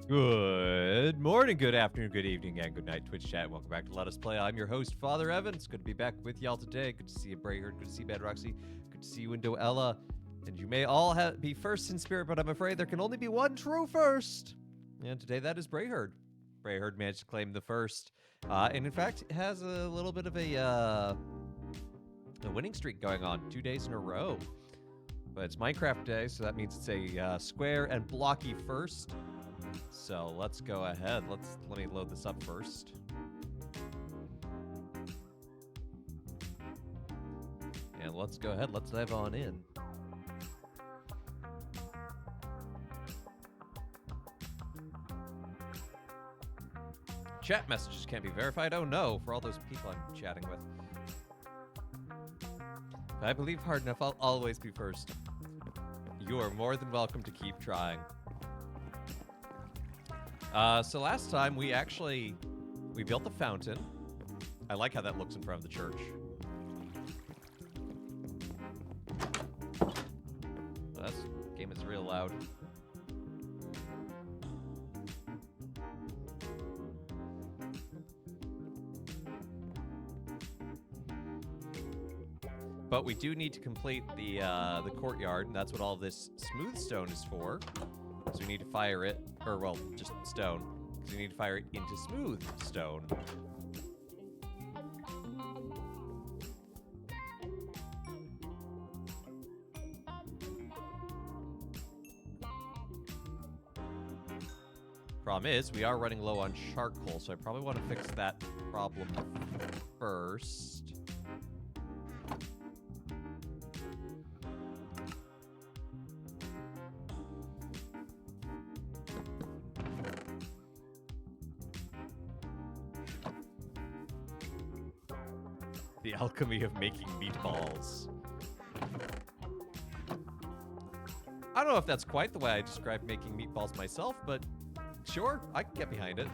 Good morning, good afternoon, good evening, and good night, Twitch chat. Welcome back to Let Us Play. I'm your host, Father Evan. It's good to be back with y'all today. Good to see you, Brayherd. Good to see you, Bad Roxy. Good to see you, Window Ella. And you may all be first in spirit, but I'm afraid there can only be one true first. And today that is Brayherd. Brayherd managed to claim the first. And in fact, has a little bit of a winning streak going on 2 days in a row. But it's Minecraft Day, so that means it's a square and blocky first. So let's go ahead. Let me load this up first. And let's go ahead. Let's dive on in. Chat messages can't be verified. Oh no, for all those people I'm chatting with. If I believe hard enough, I'll always be first. You are more than welcome to keep trying. So last time we built the fountain. I like how that looks in front of the church. This game is real loud. But we do need to complete the courtyard, and that's what all this smooth stone is for. So we need to fire it, or well, just stone. Because we need to fire it into smooth stone. Problem is, we are running low on charcoal, so I probably want to fix that problem first. The alchemy of making meatballs. I don't know if that's quite the way I describe making meatballs myself, but sure, I can get behind it.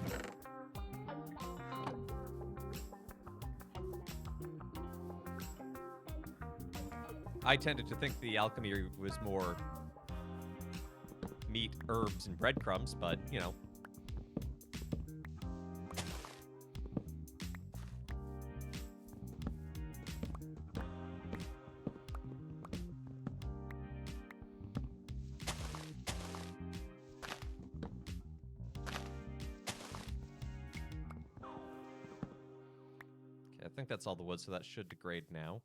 I tended to think the alchemy was more meat, herbs, and breadcrumbs, but, you know. I think that's all the wood, so that should degrade now.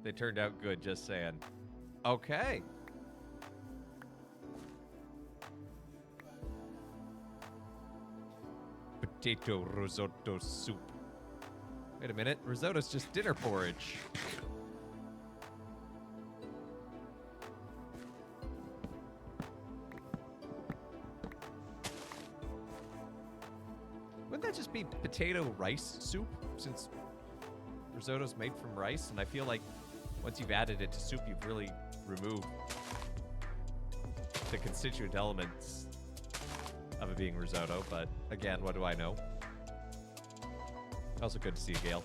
They turned out good, just saying. Okay. Potato risotto soup. Wait a minute, risotto's just dinner porridge. Wouldn't that just be potato rice soup, since risotto's made from rice? And I feel like once you've added it to soup, you've really removed the constituent elements of it being risotto. But again, what do I know? Also good to see you, Gale.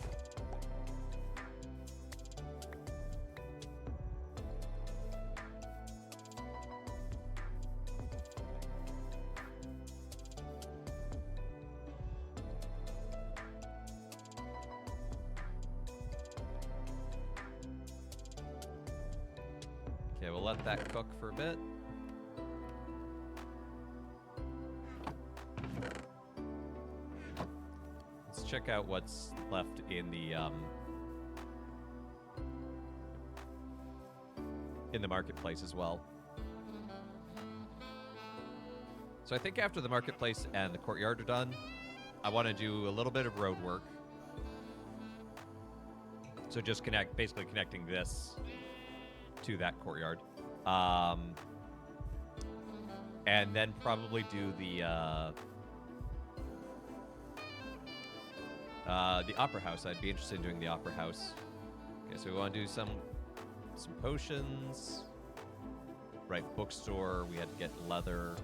Okay, we'll let that cook for a bit. Let's check out what's left in the marketplace as well. So I think after the marketplace and the courtyard are done, I want to do a little bit of road work. So just basically connecting this to that courtyard. And then probably do the Opera House. I'd be interested in doing the Opera House. Okay, so we want to do some potions. Right, bookstore. We had to get leather.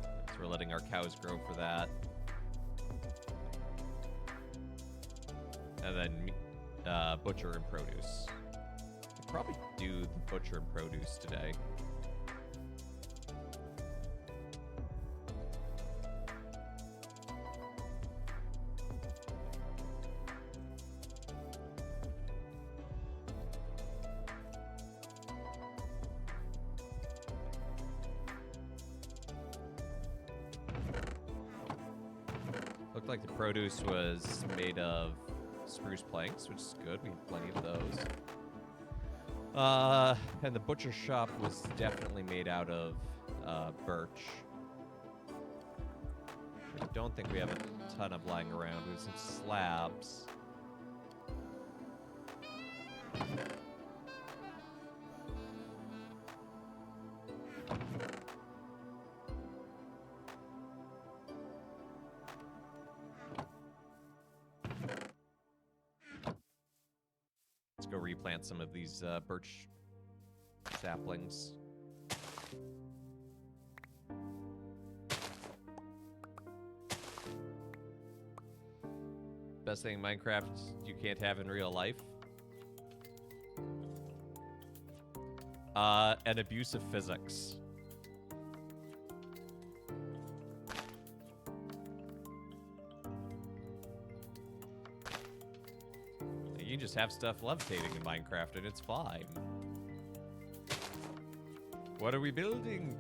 So we're letting our cows grow for that. And then butcher and produce. I'll probably do the butcher and produce today. Looked like the produce was made of spruce planks, which is good. We have plenty of those. And the butcher shop was definitely made out of birch. I don't think we have a ton of lying around. We have some slabs. Let's go replant some of these birch saplings. Best thing in Minecraft you can't have in real life. An abuse of physics. You can just have stuff levitating in Minecraft and it's fine. What are we building?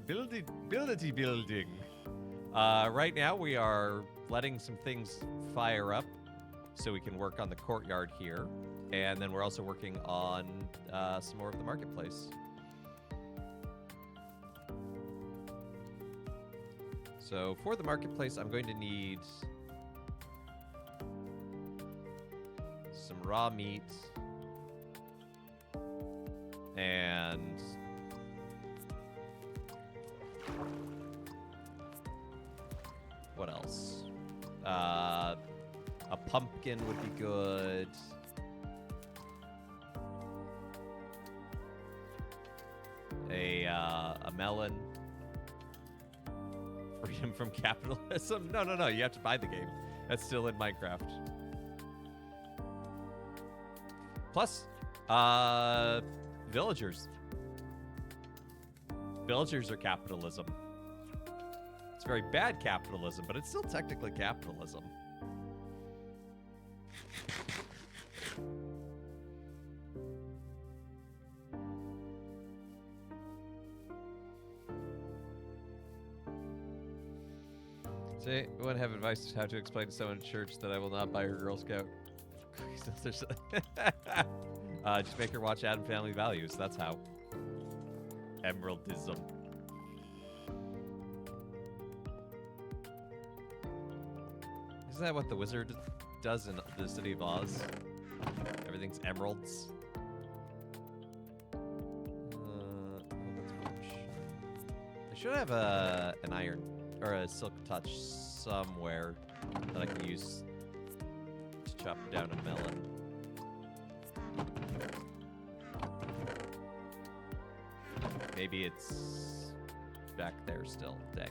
Building. Right now we are letting some things fire up so we can work on the courtyard here. And then we're also working on some more of the marketplace. So for the marketplace, I'm going to need some raw meat and what else? A pumpkin would be good. A melon. Freedom from capitalism? No. You have to buy the game. That's still in Minecraft. Plus, villagers. Villagers are capitalism. It's very bad capitalism, but it's still technically capitalism. Say, you want to have advice how to explain to someone in church that I will not buy her Girl Scout cookies? Just make her watch Adam Family Values. That's how. Emeraldism. Isn't that what the wizard does in the City of Oz? Everything's emeralds. I should have an iron or a silk touch somewhere that I can use to chop down a melon. Maybe it's back there still. Dang.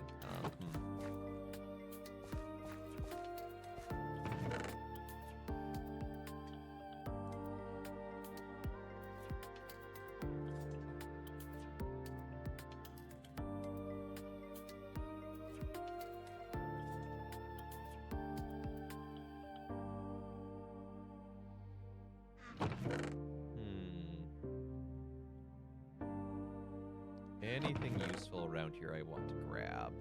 Anything useful around here I want to grab.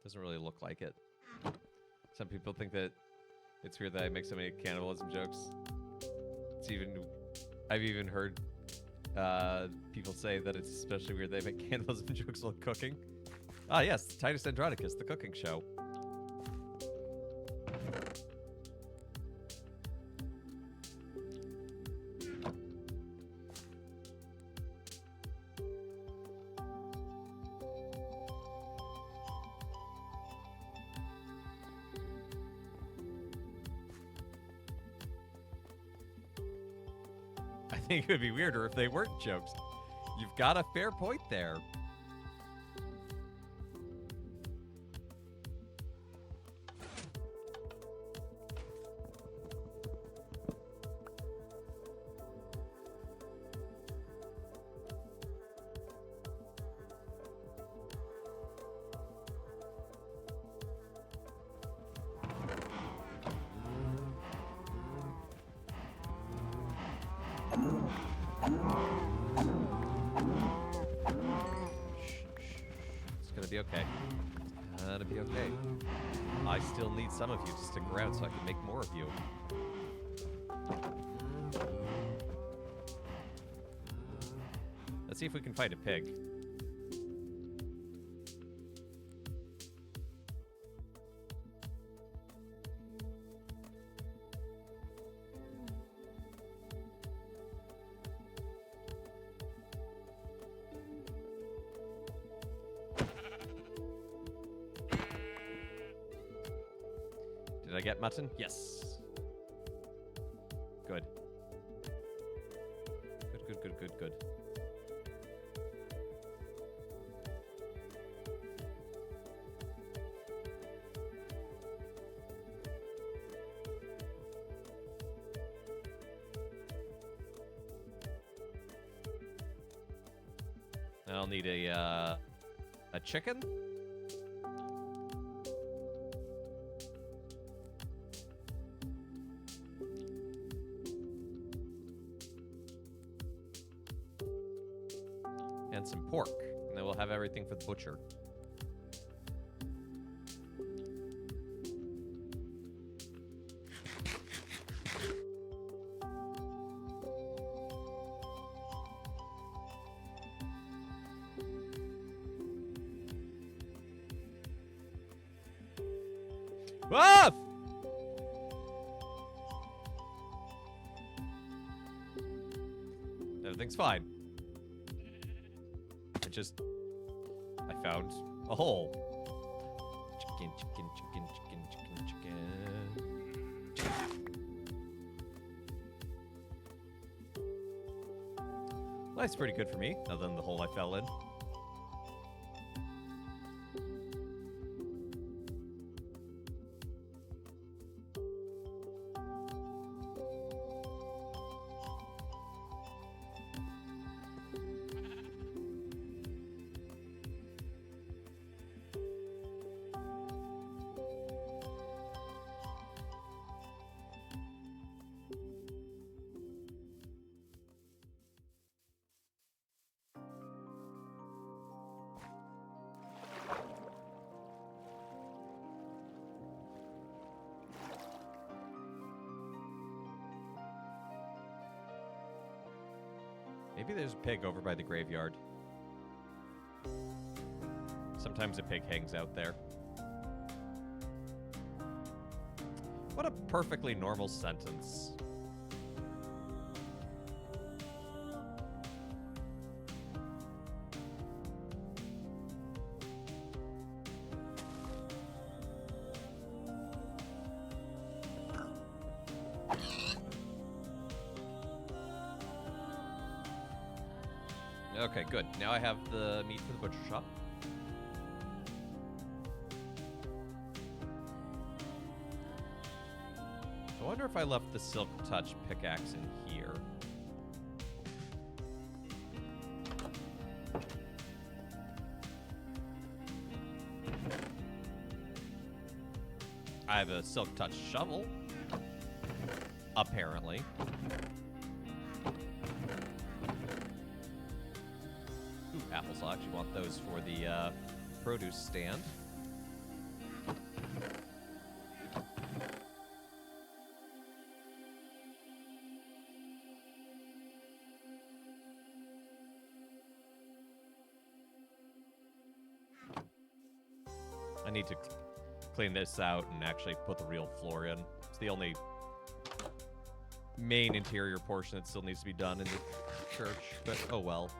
Doesn't really look like it. Some people think that it's weird that I make so many cannibalism jokes. I've even heard people say that it's especially weird they make cannibalism jokes while cooking. Ah yes, Titus Andronicus, the cooking show. I think it would be weirder if they weren't jokes. You've got a fair point there. gonna be okay. Gonna be okay. I still need some of you to stick around so I can make more of you. Let's see if we can find a pig. Did I get mutton? Yes. Good. Good. I'll need a chicken. And some pork. And then we'll have everything for the butcher. Ah! Everything's fine. I found a hole. Chicken. Life's pretty good for me, other than the hole I fell in. Maybe there's a pig over by the graveyard. Sometimes a pig hangs out there. What a perfectly normal sentence. Okay, good. Now I have the meat for the butcher shop. I wonder if I left the Silk Touch pickaxe in here. I have a Silk Touch shovel. Apparently. Apples. I'll actually want those for the produce stand. I need to clean this out and actually put the real floor in. It's the only main interior portion that still needs to be done in the church, but oh well.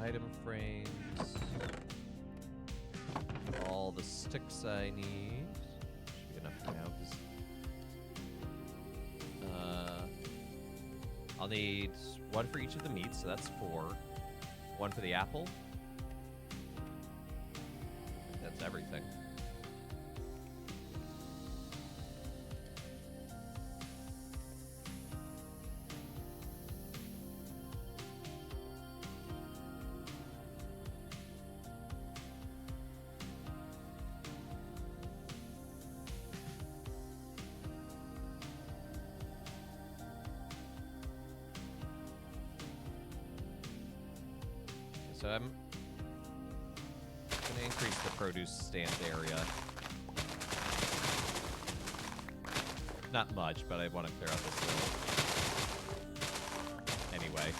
Item frames. All the sticks I need. Should be enough now. I'll I'll need 1 for each of the meats, so that's 4. 1 for the apple. That's everything. So I'm going to increase the produce stand area. Not much, but I want to clear out this little. Anyway.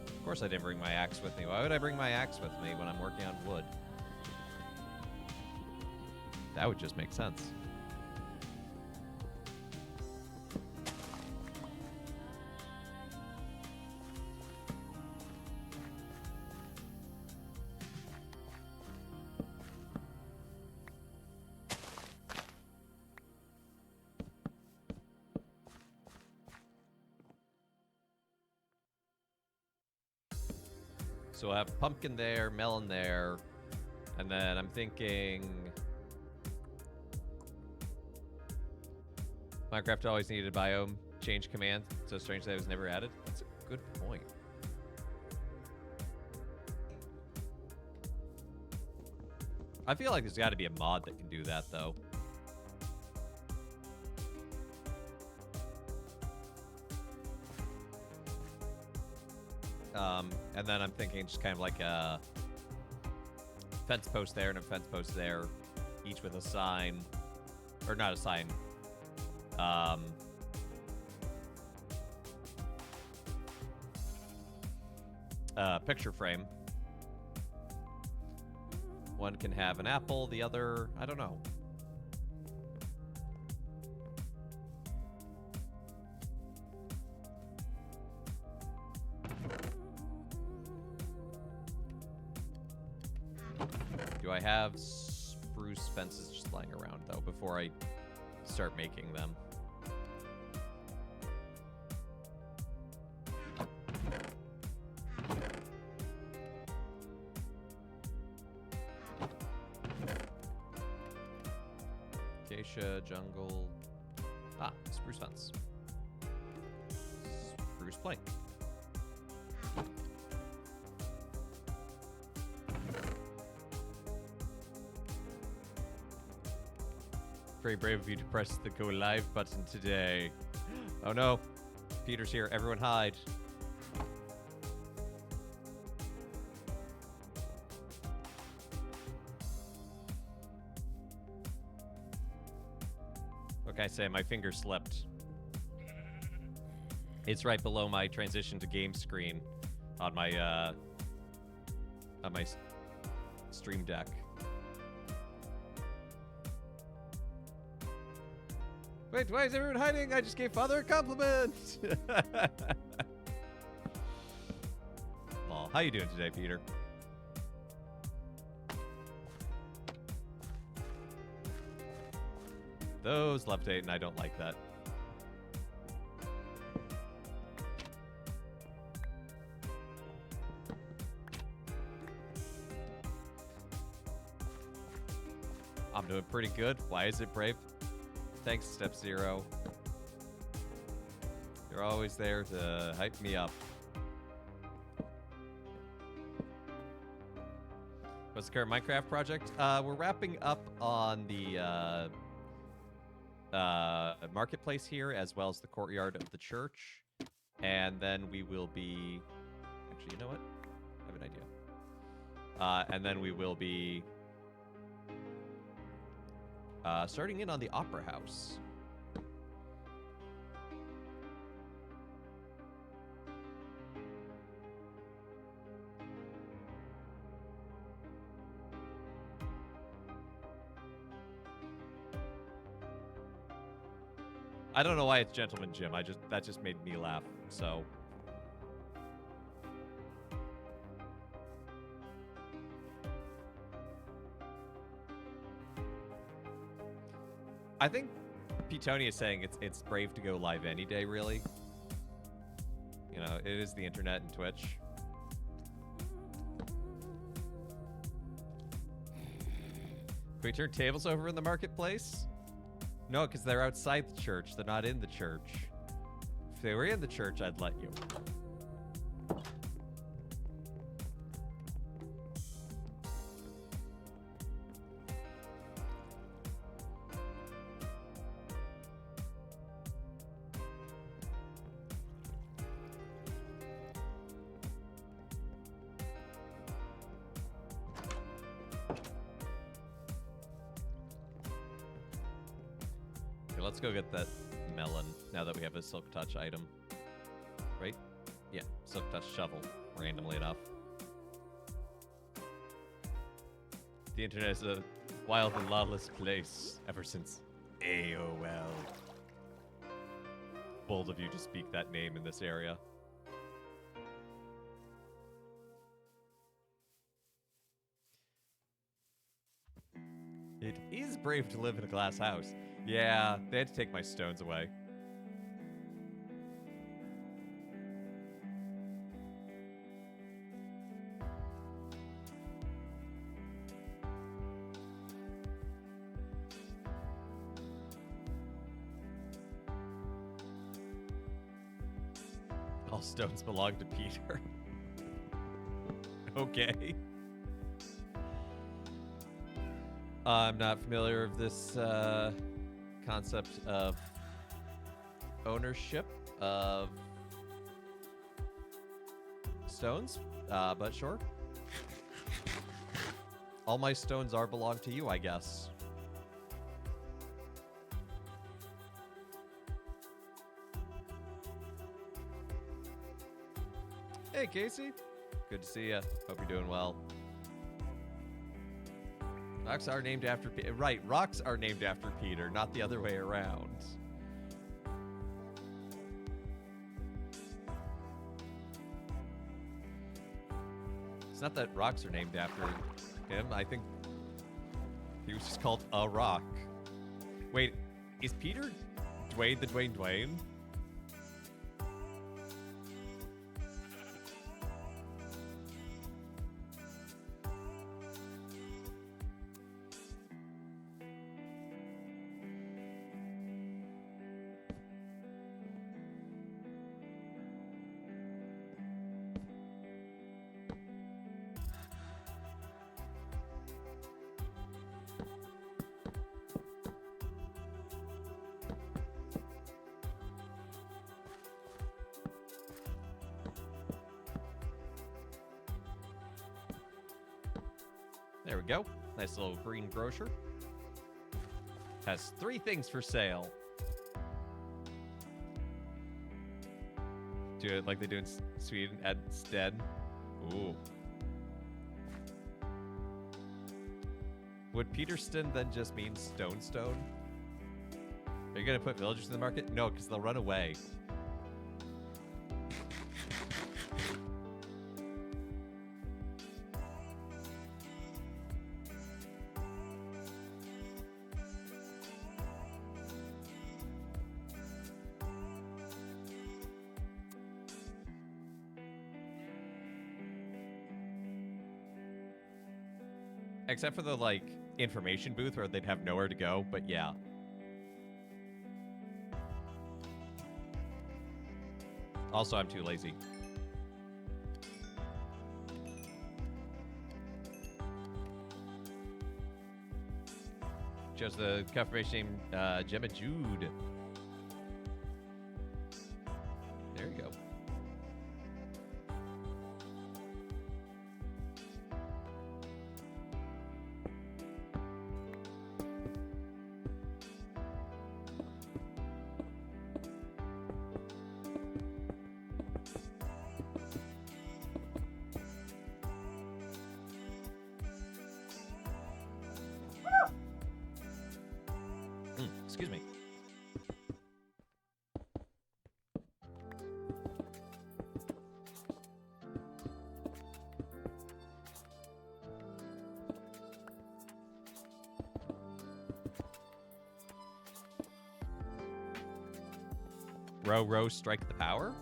Of course I didn't bring my axe with me. Why would I bring my axe with me when I'm working on wood? That would just make sense. So I have pumpkin there, melon there, and then I'm thinking Minecraft always needed a biome change command, so strange that it was never added. That's a good point. I feel like there's got to be a mod that can do that, though. And then I'm thinking just kind of like a fence post there and a fence post there, each with a sign, or not a sign. Picture frame. One can have an apple, the other, I don't know. Do I have spruce fences just lying around, though, before I start making them? Acacia, jungle. Ah, spruce fence. Spruce plank. Very brave of you to press the go live button today. Oh no. Peter's here. Everyone hide. What can I say? My finger slipped. It's right below my transition to game screen on my Stream Deck. Wait, why is everyone hiding? I just gave Father a compliment! Well, how you doing today, Peter? Those left 8, and I don't like that. I'm doing pretty good. Why is it brave? Thanks, Step Zero. You're always there to hype me up. What's the current Minecraft project? We're wrapping up on the marketplace here, as well as the courtyard of the church. And then we will be... Actually, you know what? I have an idea. And then we will be... starting in on the Opera House. I don't know why it's Gentleman Jim. That just made me laugh. So I think Petoni is saying it's brave to go live any day, really. You know, it is the internet and Twitch. Can we turn tables over in the marketplace? No, because they're outside the church. They're not in the church. If they were in the church, I'd let you. Let's go get that melon now that we have a Silk Touch item. Right? Yeah, Silk Touch shovel, randomly enough. The internet is a wild and lawless place ever since AOL. Bold of you to speak that name in this area. It is brave to live in a glass house. Yeah, they had to take my stones away. All stones belong to Peter. Okay. I'm not familiar with this concept of ownership of stones, but sure. All my stones belong to you, I guess. Hey, Casey. Good to see ya. Hope you're doing well. Rocks are named after Peter. Right, rocks are named after Peter, not the other way around. It's not that rocks are named after him. I think he was just called a rock. Wait, is Peter Dwayne the Dwayne? There we go. Nice little green grocer. Has 3 things for sale. Do it like they do in Sweden instead. Ooh. Would Peterston then just mean Stone? Are you gonna put villagers in the market? No, because they'll run away. Except for the, like, information booth where they'd have nowhere to go, but yeah. Also, I'm too lazy. Chose the confirmation name, Gemma Jude. There you go. Excuse me. Row, row, strike the power?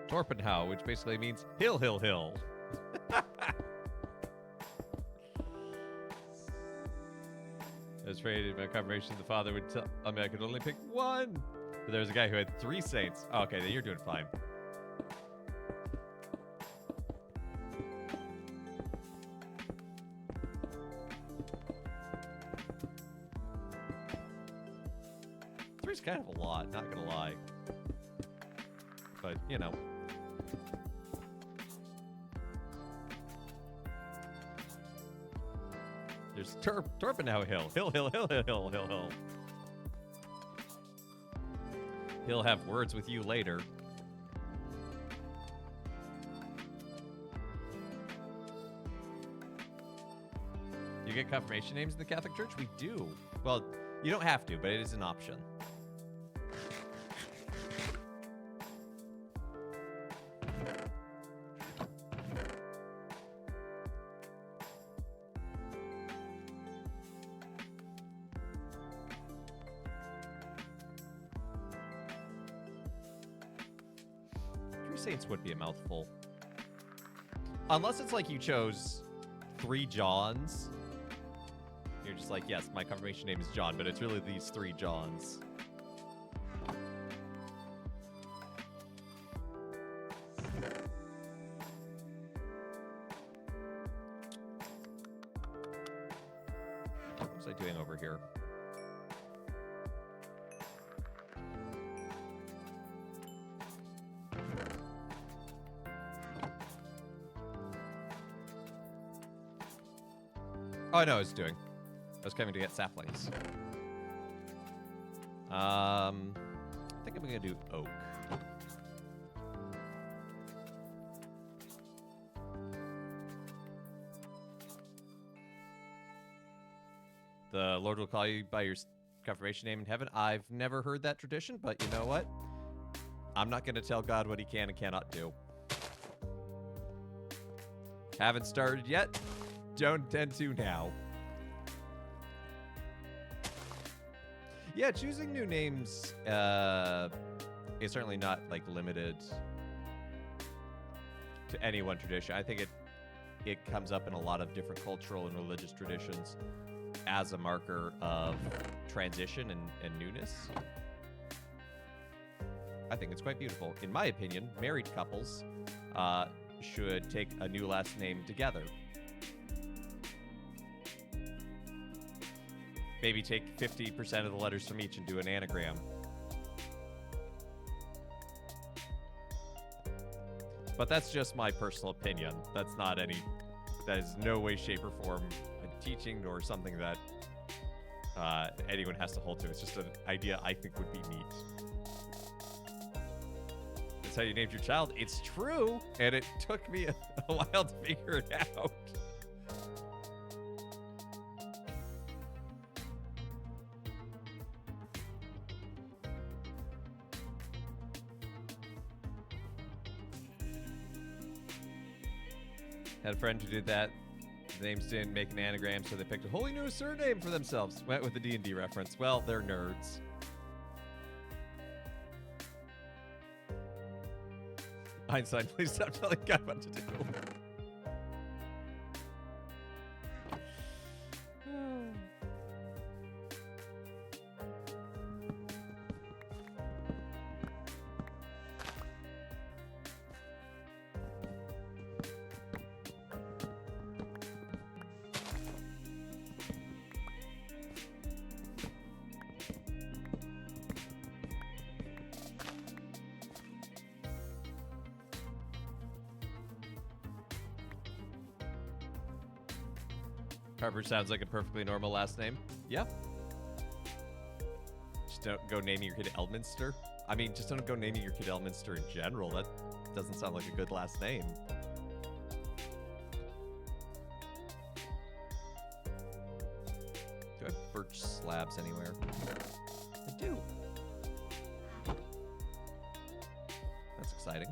Torpenhow, which basically means hill, hill, hill. I was afraid by confirmation the father would tell me I could only pick one. But there was a guy who had 3 saints. Oh, okay, then you're doing fine. Three's kind of a lot, not gonna lie. But, you know. There's Torpenhow Hill. Hill, hill, hill, hill, hill, hill, hill. He'll have words with you later. You get confirmation names in the Catholic Church? We do. Well, you don't have to, but it is an option. Saints would be a mouthful. Unless it's like you chose 3 Johns. You're just like, yes, my confirmation name is John, but it's really these 3 Johns. What was I doing over here? Oh, I know what I was doing. I was coming to get saplings. I think I'm gonna do oak. The Lord will call you by your confirmation name in heaven. I've never heard that tradition, but you know what? I'm not gonna tell God what he can and cannot do. Haven't started yet. Don't intend to now. Yeah, choosing new names is certainly not like limited to any one tradition. I think it comes up in a lot of different cultural and religious traditions as a marker of transition and newness. I think it's quite beautiful. In my opinion, married couples should take a new last name together. Maybe take 50% of the letters from each and do an anagram. But that's just my personal opinion. That's not any... That is no way, shape, or form a teaching or something that anyone has to hold to. It's just an idea I think would be neat. That's how you named your child. It's true, and it took me a while to figure it out. Had a friend who did that. The names didn't make an anagram, so they picked a wholly new surname for themselves. Went with the D&D reference. Well, they're nerds. Einstein, please stop telling God what to do. Harper sounds like a perfectly normal last name. Yeah. Just don't go naming your kid Elminster. I mean, just don't go naming your kid Elminster in general. That doesn't sound like a good last name. Do I have birch slabs anywhere? I do. That's exciting.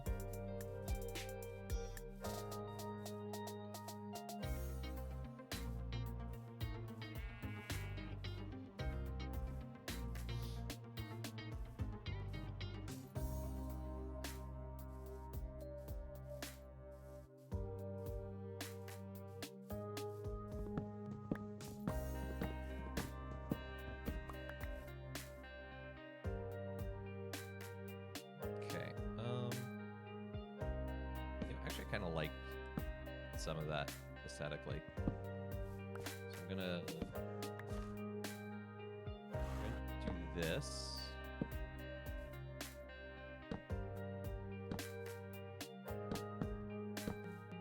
Kind of like some of that aesthetically. So I'm gonna do this.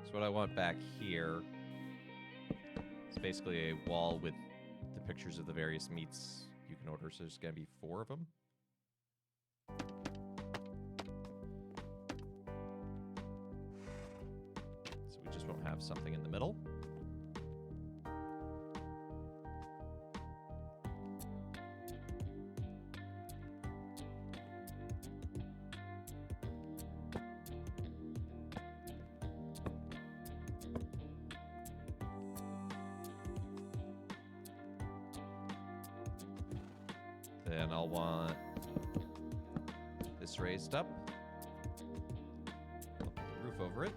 So what I want back here is basically a wall with the pictures of the various meats you can order. So there's gonna be 4 of them. Have something in the middle. Then I'll want this raised up. I'll put the roof over it.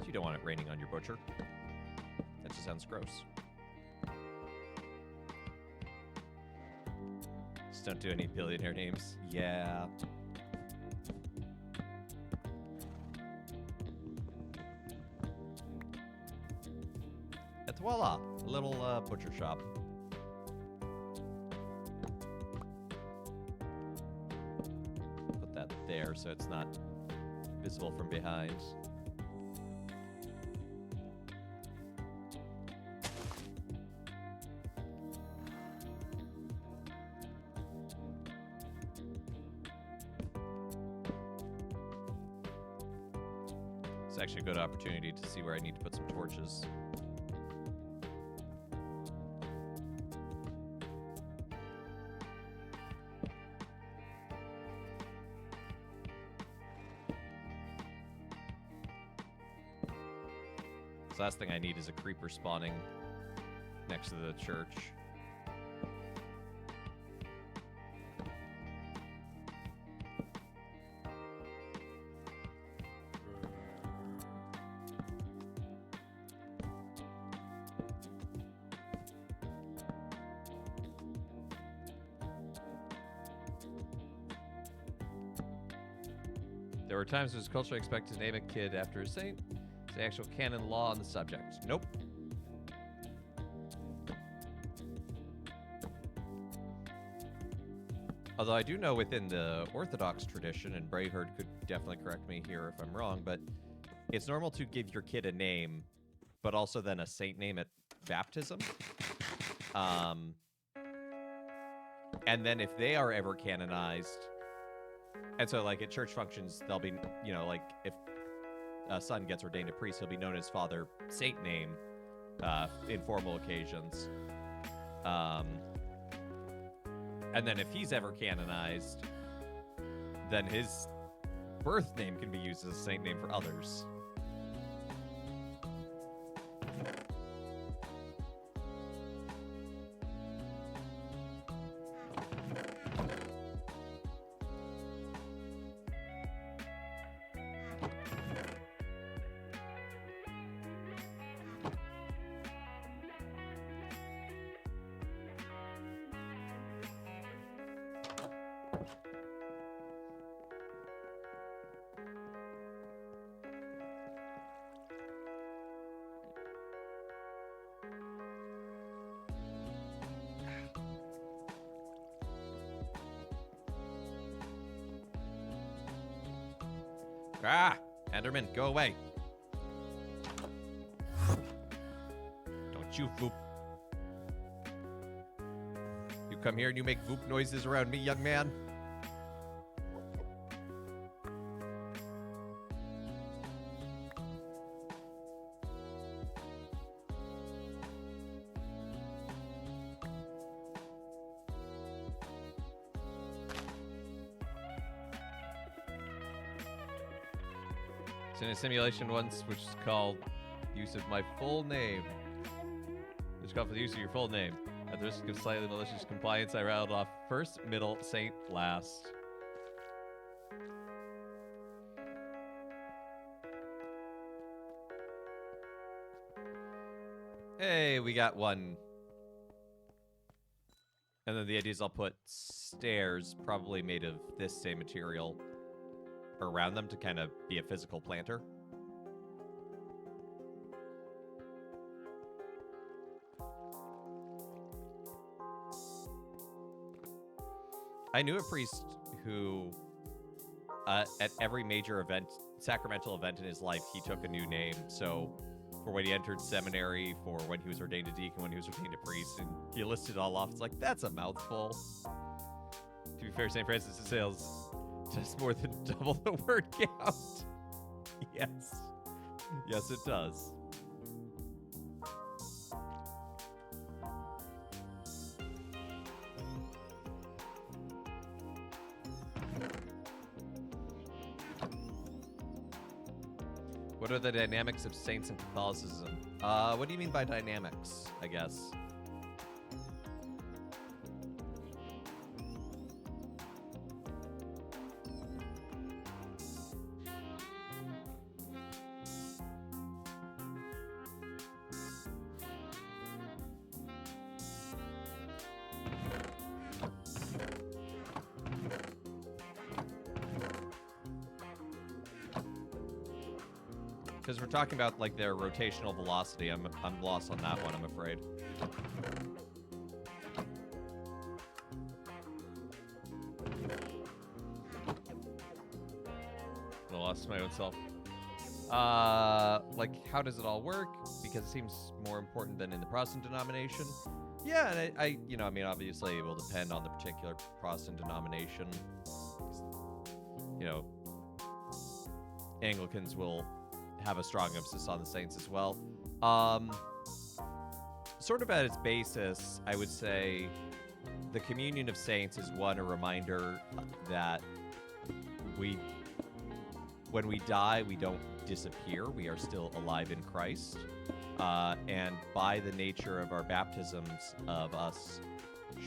You don't want it raining on your butcher. That just sounds gross. Just don't do any billionaire names. Yeah. Et voila, a little butcher shop. Put that there so it's not visible from behind. It's actually a good opportunity to see where I need to put some torches. The last thing I need is a creeper spawning next to the church. There were times it was culturally expected to name a kid after a saint. It's the actual canon law on the subject. Nope. Although I do know within the Orthodox tradition, and Braveheart could definitely correct me here if I'm wrong, but it's normal to give your kid a name, but also then a saint name at baptism. And then if they are ever canonized, and so, like, at church functions, they'll be, you know, like, if a son gets ordained a priest, he'll be known as Father Saint name in formal occasions. And then if he's ever canonized, then his birth name can be used as a saint name for others. Ah! Enderman, go away. Don't you foop. You come here and you make whoop noises around me, young man? In a simulation once, which is called use of my full name. It's called for the use of your full name. At the risk of slightly malicious compliance, I rattled off first, middle, saint, last. Hey, we got one. And then the idea is I'll put stairs, probably made of this same material, around them to kind of be a physical planter. I knew a priest who, at every major event, sacramental event in his life, he took a new name. So for when he entered seminary, for when he was ordained a deacon, when he was ordained a priest, and he listed it all off. It's like, that's a mouthful. To be fair, St. Francis de Sales just more than double the word count. Yes. Yes, it does. What are the dynamics of saints in Catholicism? What do you mean by dynamics, I guess? Because we're talking about like their rotational velocity. I'm lost on that one, I'm afraid. I lost my own self. Like, how does it all work? Because it seems more important than in the Protestant denomination. Yeah, and I you know, I mean, obviously it will depend on the particular Protestant denomination. You know, Anglicans will have a strong emphasis on the saints as well. Sort of at its basis, I would say the communion of saints is one, a reminder that when we die, we don't disappear. We are still alive in Christ. And by the nature of our baptisms, of us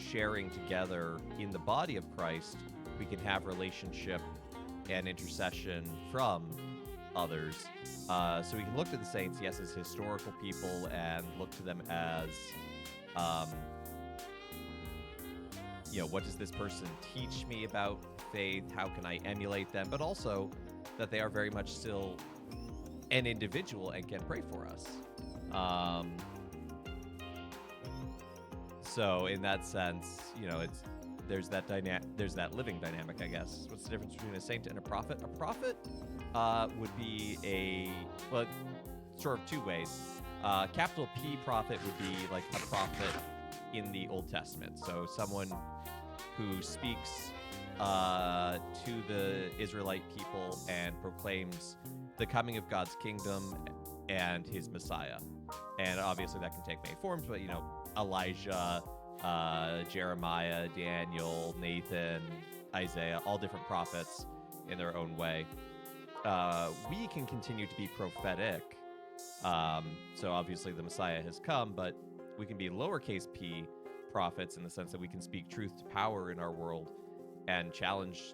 sharing together in the body of Christ, we can have relationship and intercession from others. So we can look to the saints, yes, as historical people, and look to them as, you know, what does this person teach me about faith? How can I emulate them? But also that they are very much still an individual and can pray for us. So in that sense, you know, there's that living dynamic, I guess. What's the difference between a saint and a prophet? A prophet would be sort of two ways. Capital P prophet would be like a prophet in the Old Testament. So someone who speaks to the Israelite people and proclaims the coming of God's kingdom and his Messiah. And obviously that can take many forms, but, you know, Elijah, Jeremiah, Daniel, Nathan, Isaiah, all different prophets in their own way. We can continue to be prophetic. So obviously the Messiah has come, but we can be lowercase p prophets in the sense that we can speak truth to power in our world and challenge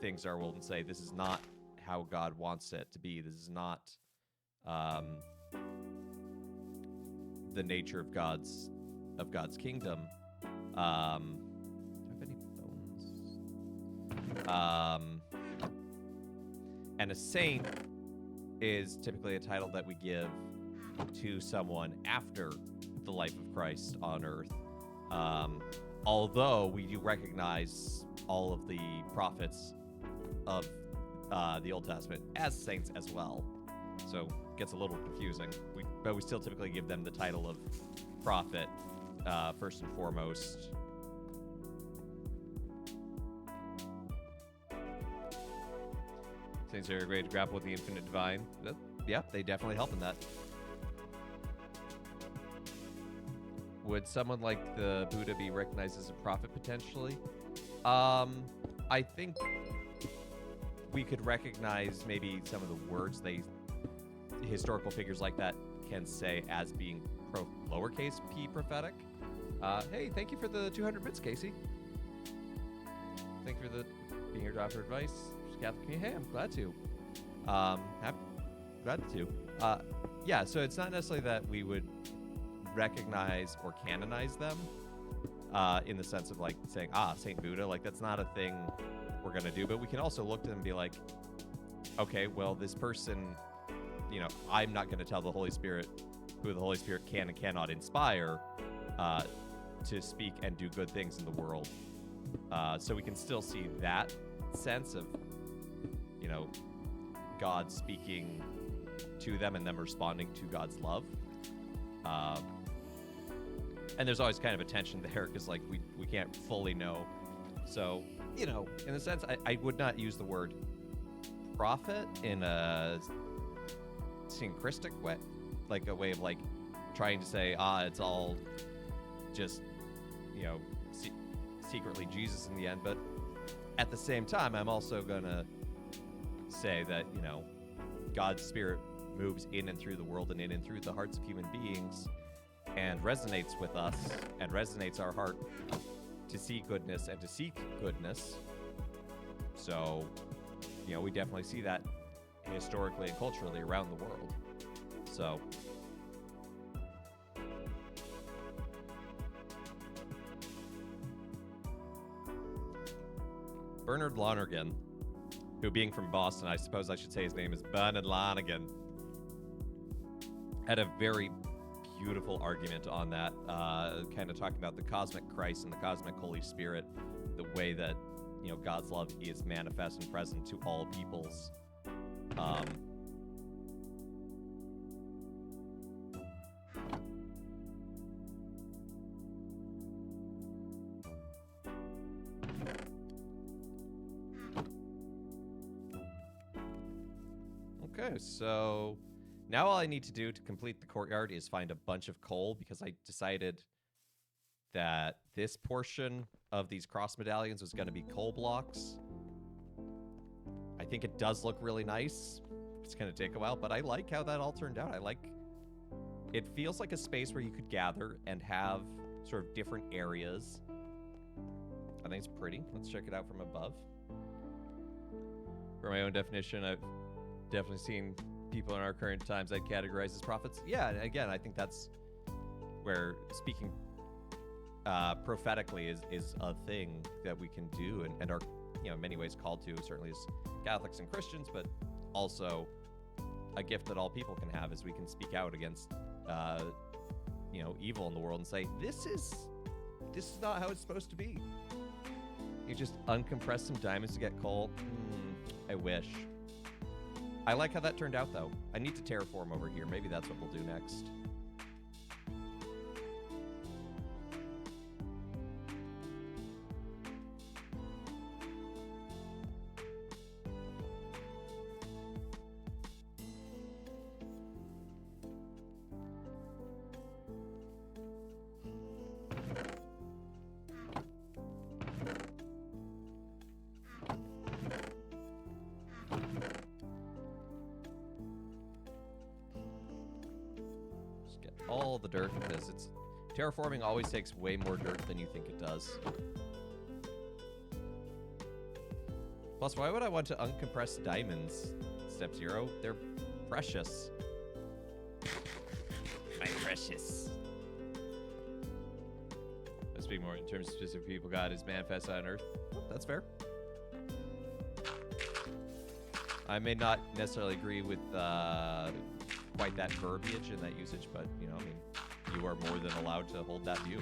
things in our world and say, this is not how God wants it to be. This is not the nature of God's kingdom. Do I have any bones? And a saint is typically a title that we give to someone after the life of Christ on earth. Although we do recognize all of the prophets of the Old Testament as saints as well. So it gets a little confusing. But we still typically give them the title of prophet first and foremost. Saints are great to grapple with the infinite divine. Yeah, they definitely help in that. Would someone like the Buddha be recognized as a prophet potentially? I think we could recognize maybe some of the words historical figures like that can say as being lowercase p prophetic. Hey, thank you for the 200 bits, Casey. Thank you for being here to offer advice. Catholic community. Hey, I'm glad to. Glad to. Yeah, so it's not necessarily that we would recognize or canonize them in the sense of like saying, Saint Buddha, like that's not a thing we're going to do, but we can also look to them and be like, okay, well, this person, you know, I'm not going to tell the Holy Spirit who the Holy Spirit can and cannot inspire to speak and do good things in the world. So we can still see that sense of, you know, God speaking to them and them responding to God's love. And there's always kind of a tension there because, like, we can't fully know. So, you know, in a sense, I would not use the word prophet in a synchristic way, like a way of, like, trying to say, it's all just, you know, secretly Jesus in the end. But at the same time, I'm also going to say that, you know, God's Spirit moves in and through the world and in and through the hearts of human beings and resonates with us and resonates our heart to see goodness and to seek goodness. So, you know, we definitely see that historically and culturally around the world. So, Bernard Lonergan, who, being from Boston, I suppose I should say his name is Bernard Lonergan, had a very beautiful argument on that, kind of talking about the cosmic Christ and the cosmic Holy Spirit, the way that, you know, God's love is manifest and present to all peoples. Okay, so now all I need to do to complete the courtyard is find a bunch of coal, because I decided that this portion of these cross medallions was going to be coal blocks. I think it does look really nice. It's going to take a while, but I like how that all turned out. It feels like a space where you could gather and have sort of different areas. I think it's pretty. Let's check it out from above. For my own definition, I've definitely seen people in our current times I'd categorize as prophets. Yeah, and again, I think that's where speaking prophetically is a thing that we can do and are, you know, in many ways called to, certainly as Catholics and Christians, but also a gift that all people can have, is we can speak out against you know, evil in the world and say, this is not how it's supposed to be. You just uncompress some diamonds to get coal. I wish. I like how that turned out, though. I need to terraform over here. Maybe that's what we'll do next. All the dirt, because terraforming always takes way more dirt than you think it does. Plus, why would I want to uncompress diamonds? Step 0, they're precious. My precious. I speak more in terms of specific people. God is manifest on earth. That's fair. I may not necessarily agree with quite that verbiage and that usage, but, you know, I mean, you are more than allowed to hold that view.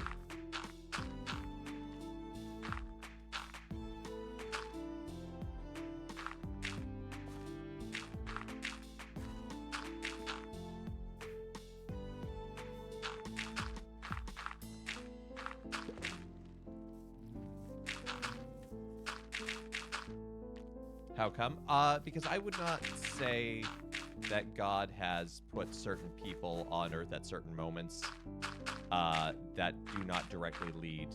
How come? Because I would not say that God has put certain people on Earth at certain moments that do not directly lead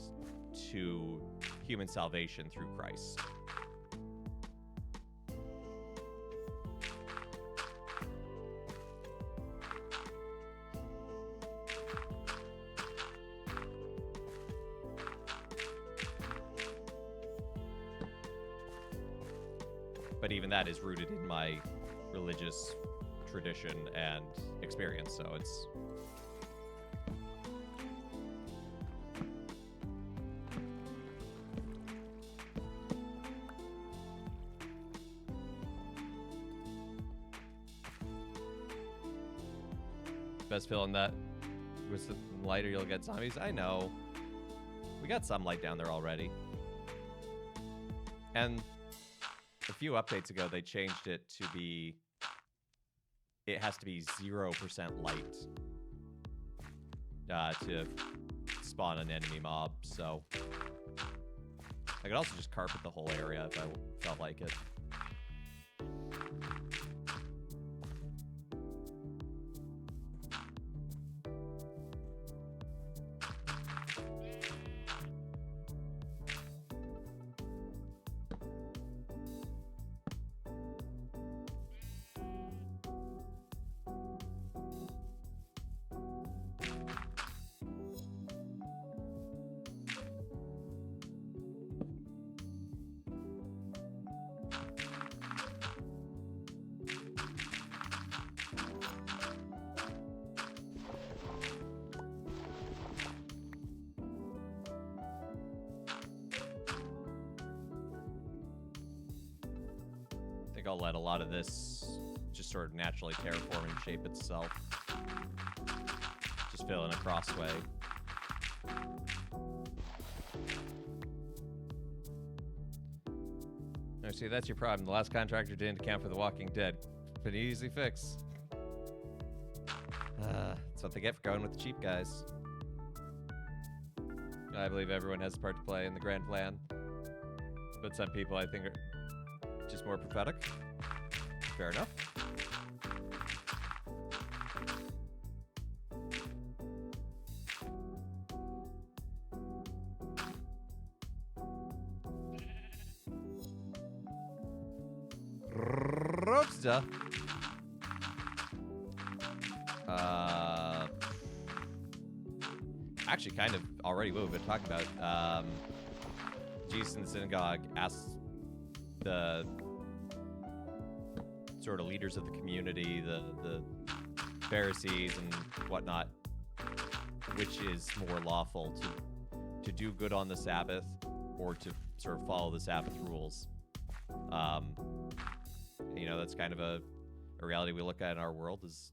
to human salvation through Christ. But even that is rooted in my religious tradition and experience, so it's... Best feeling that with the lighter you'll get zombies. I know. We got some light down there already. And a few updates ago, they changed it to be... It has to be 0% light to spawn an enemy mob, so... I could also just carpet the whole area if I felt like it. I think I'll let a lot of this just sort of naturally terraform and shape itself. Just fill in a crossway. Oh, see, that's your problem. The last contractor didn't account for The Walking Dead. Pretty easy fix. That's what they get for going with the cheap guys. I believe everyone has a part to play in the grand plan. But some people, I think, are just more prophetic. Fair enough. Roadster. Actually, kind of already what we've been talking about. Jesus in the synagogue asks the sort of leaders of the community, the Pharisees and whatnot, which is more lawful to do good on the Sabbath or to sort of follow the Sabbath rules. You know, that's kind of a reality we look at in our world is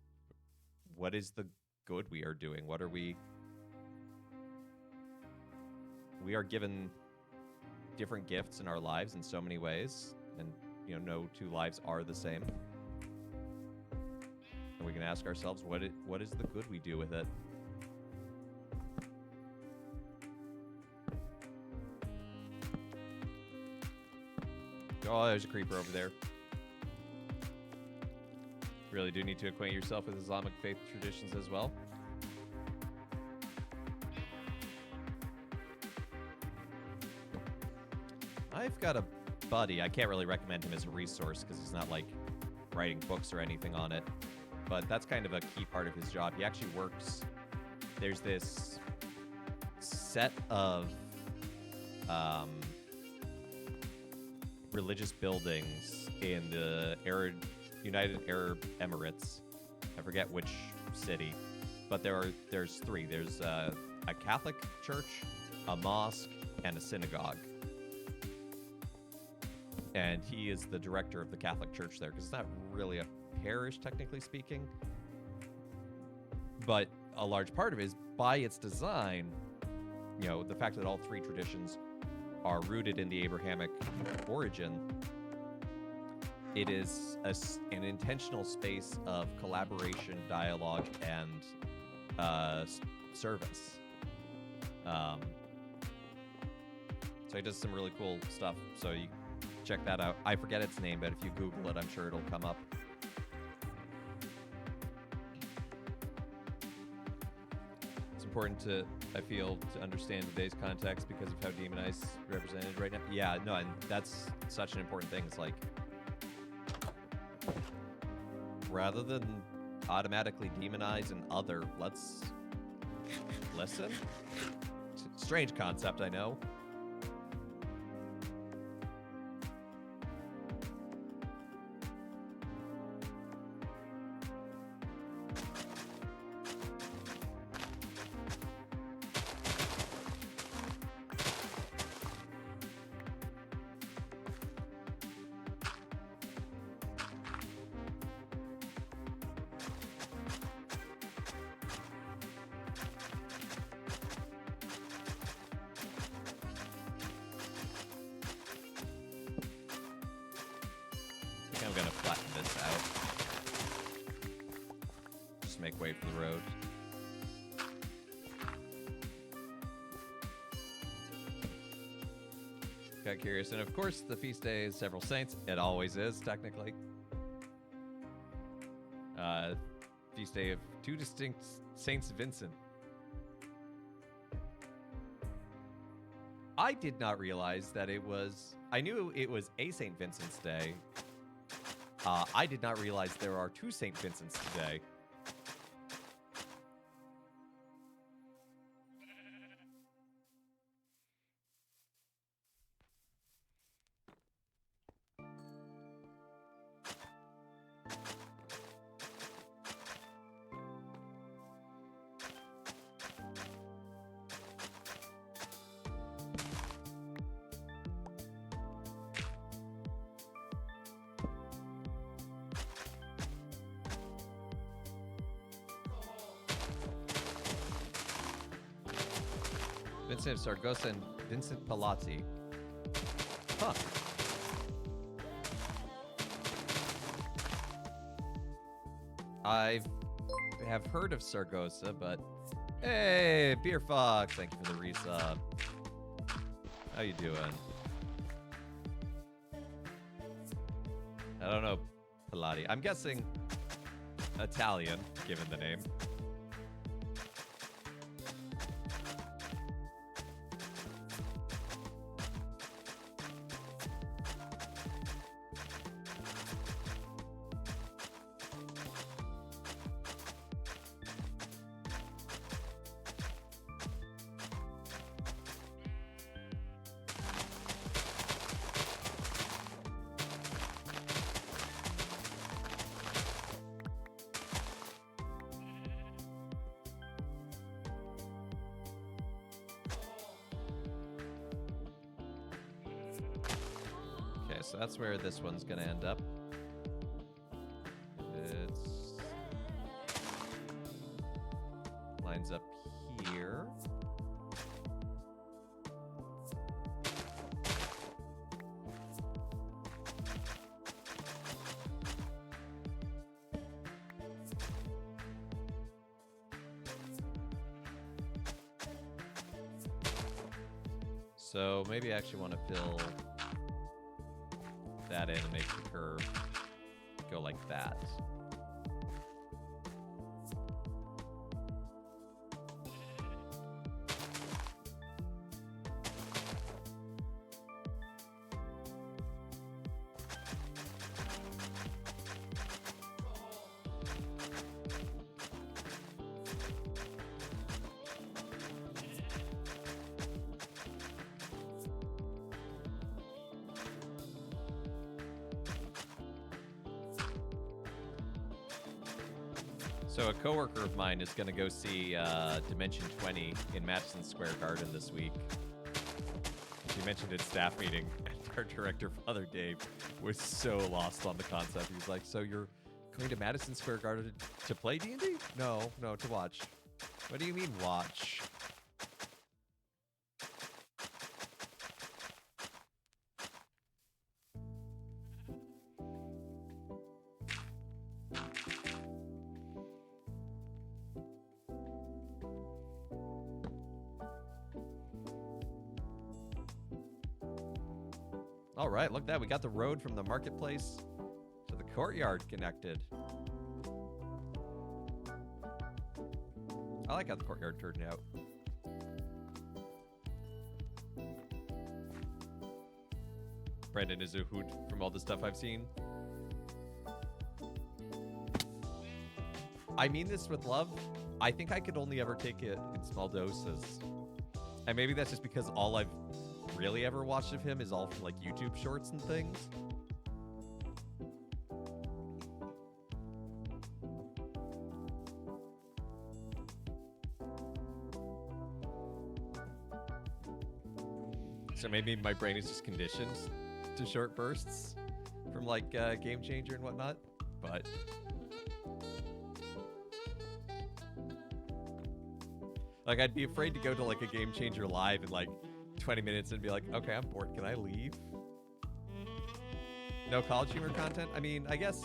what is the good we are doing? What are we are given different gifts in our lives in so many ways, and you know, no two lives are the same. And we can ask ourselves, what is the good we do with it? Oh, there's a creeper over there. Really do need to acquaint yourself with Islamic faith traditions as well. I've got a buddy. I can't really recommend him as a resource because he's not like writing books or anything on it, but that's kind of a key part of his job. He actually works. There's this set of religious buildings in the United Arab Emirates. I forget which city, but there's three. There's a Catholic church, a mosque, and a synagogue. And he is the director of the Catholic Church there, because it's not really a parish, technically speaking. But a large part of it is, by its design, you know, the fact that all three traditions are rooted in the Abrahamic origin, it is an intentional space of collaboration, dialogue, and service. So he does some really cool stuff. So you check that out. I forget its name, but if you Google it, I'm sure it'll come up. It's important to, I feel, to understand today's context because of how demonized represented right now. Yeah, no, and that's such an important thing. It's like, rather than automatically demonize an other, let's listen. Strange concept, I know. I'm gonna flatten this out. Just make way for the road. Got curious, and of course the feast day is several saints. It always is, technically. Feast day of two distinct Saints Vincent. I did not realize that it was... I knew it was a St. Vincent's Day. I did not realize there are two St. Vincent's today. Vincent of Saragossa and Vincent Palazzi. Huh. I have heard of Saragossa, but... Hey, Beer Fox! Thank you for the resub. How you doing? I don't know, Palazzi. I'm guessing Italian, given the name. So that's where this one's gonna end up. It's lines up here. So maybe I actually want to fill that in and make the curve go like that. So a coworker of mine is going to go see Dimension 20 in Madison Square Garden this week. She mentioned at staff meeting, and our director, Father Dave, was so lost on the concept. He was like, so you're going to Madison Square Garden to play D&D? No, to watch. What do you mean, watch? All right, look at that. We got the road from the marketplace to the courtyard connected. I like how the courtyard turned out. Brandon is a hoot from all the stuff I've seen. I mean this with love. I think I could only ever take it in small doses. And maybe that's just because all I've really ever watched of him is all from like YouTube shorts and things. So maybe my brain is just conditioned to short bursts from like Game Changer and whatnot, but like I'd be afraid to go to like a Game Changer live in like 20 minutes and be like, okay, I'm bored, can I leave? No College Humor content? I mean, I guess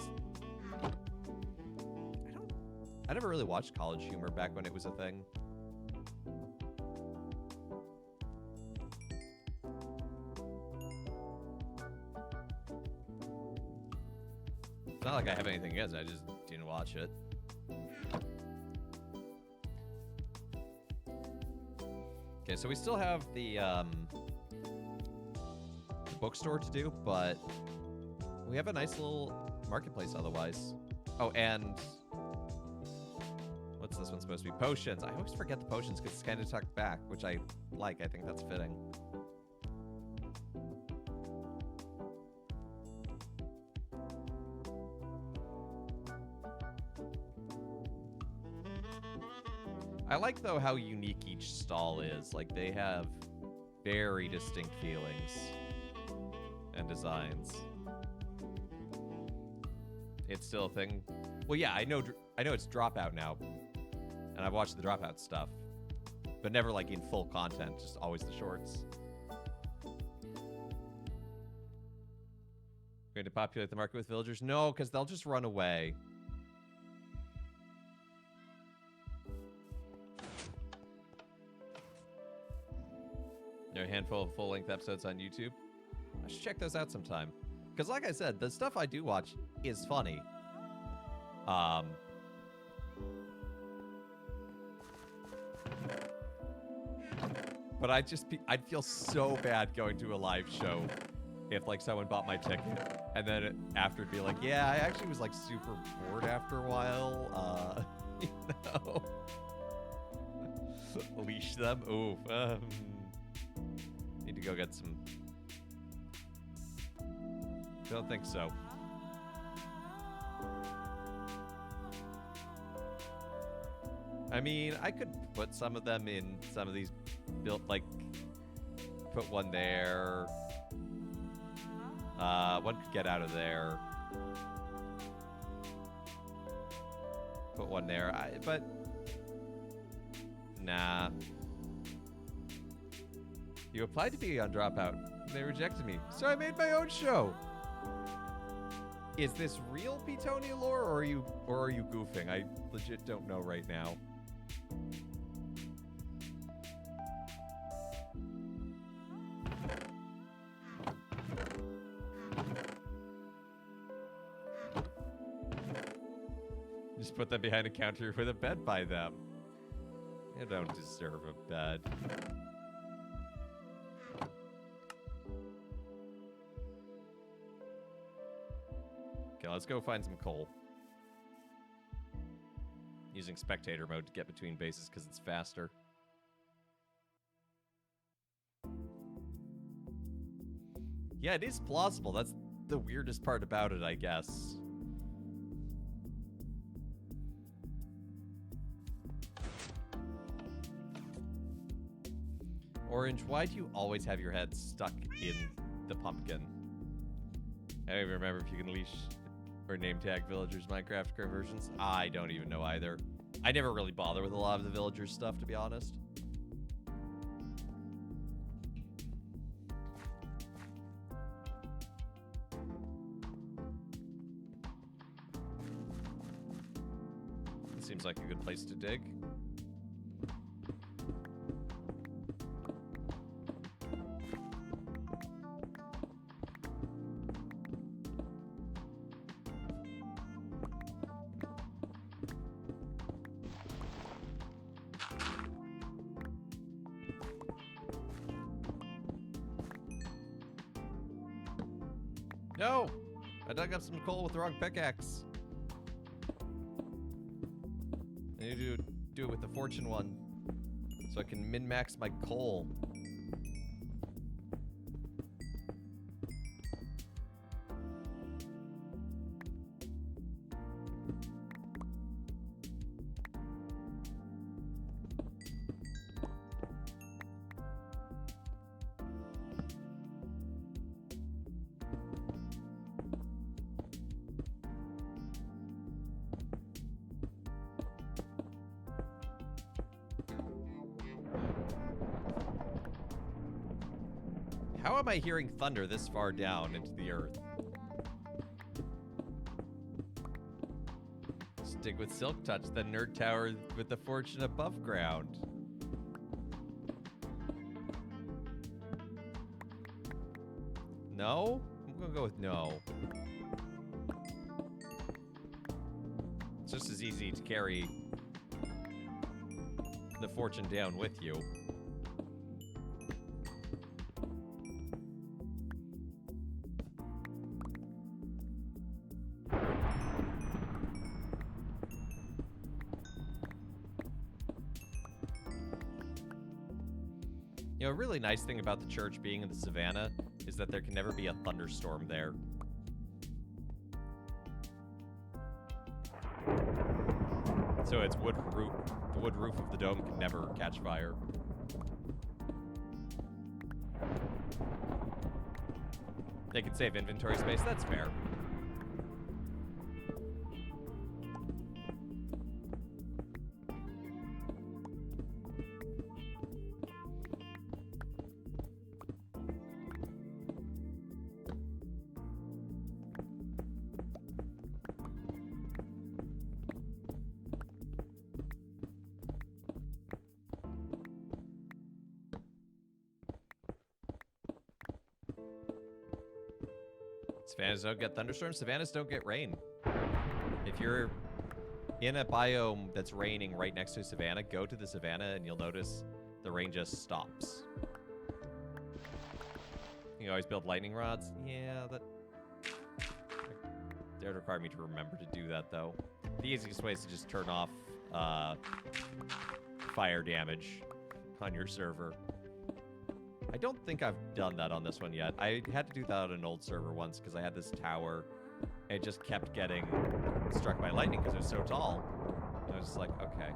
I never really watched College Humor back when it was a thing. It's not like I have anything against it, I just didn't watch it. Okay, so we still have the bookstore to do, but we have a nice little marketplace otherwise. Oh, and what's this one supposed to be? Potions. I always forget the potions because it's kind of tucked back, which I like. I think that's fitting. I like, though, how unique each stall is. Like, they have very distinct feelings and designs. It's still a thing. Well, yeah, I know it's Dropout now, and I've watched the Dropout stuff, but never, like, in full content, just always the shorts. Going to populate the market with villagers? No, because they'll just run away. There are a handful of full-length episodes on YouTube. I should check those out sometime. Because like I said, the stuff I do watch is funny. But I'd feel so bad going to a live show if like someone bought my ticket and then after it'd be like, yeah, I actually was like super bored after a while. You know, leash them. Ooh. Need to go get some. Don't think so. I mean, I could put some of them in some of these built, like, put one there. One could get out of there. Put one there. But nah. You applied to be on Dropout. They rejected me. So I made my own show. Is this real Petonia lore, or are you goofing? I legit don't know right now. Just put them behind a counter with a bed by them. You don't deserve a bed. Okay, let's go find some coal. Using spectator mode to get between bases because it's faster. Yeah, it is plausible. That's the weirdest part about it, I guess. Orange, why do you always have your head stuck in the pumpkin? I don't even remember if you can leash or name tag villagers Minecraft conversions. I don't even know either. I never really bother with a lot of the villagers stuff, to be honest. It seems like a good place to dig. No! I dug up some coal with the wrong pickaxe. I need to do it with the fortune one, so I can min-max my coal. How am I hearing thunder this far down into the earth? Stick with Silk Touch, the nerd tower with the fortune above ground. No? I'm gonna go with no. It's just as easy to carry the fortune down with you. You know, a really nice thing about the church being in the savannah is that there can never be a thunderstorm there. So its wood roof, the wood roof of the dome can never catch fire. They can save inventory space, that's fair. Savannas don't get thunderstorms. Savannas don't get rain. If you're in a biome that's raining right next to a savanna, go to the savanna and you'll notice the rain just stops. You can always build lightning rods. Yeah, that would require me to remember to do that, though. The easiest way is to just turn off fire damage on your server. I don't think I've done that on this one yet. I had to do that on an old server once because I had this tower and it just kept getting struck by lightning because it was so tall. And I was just like, okay.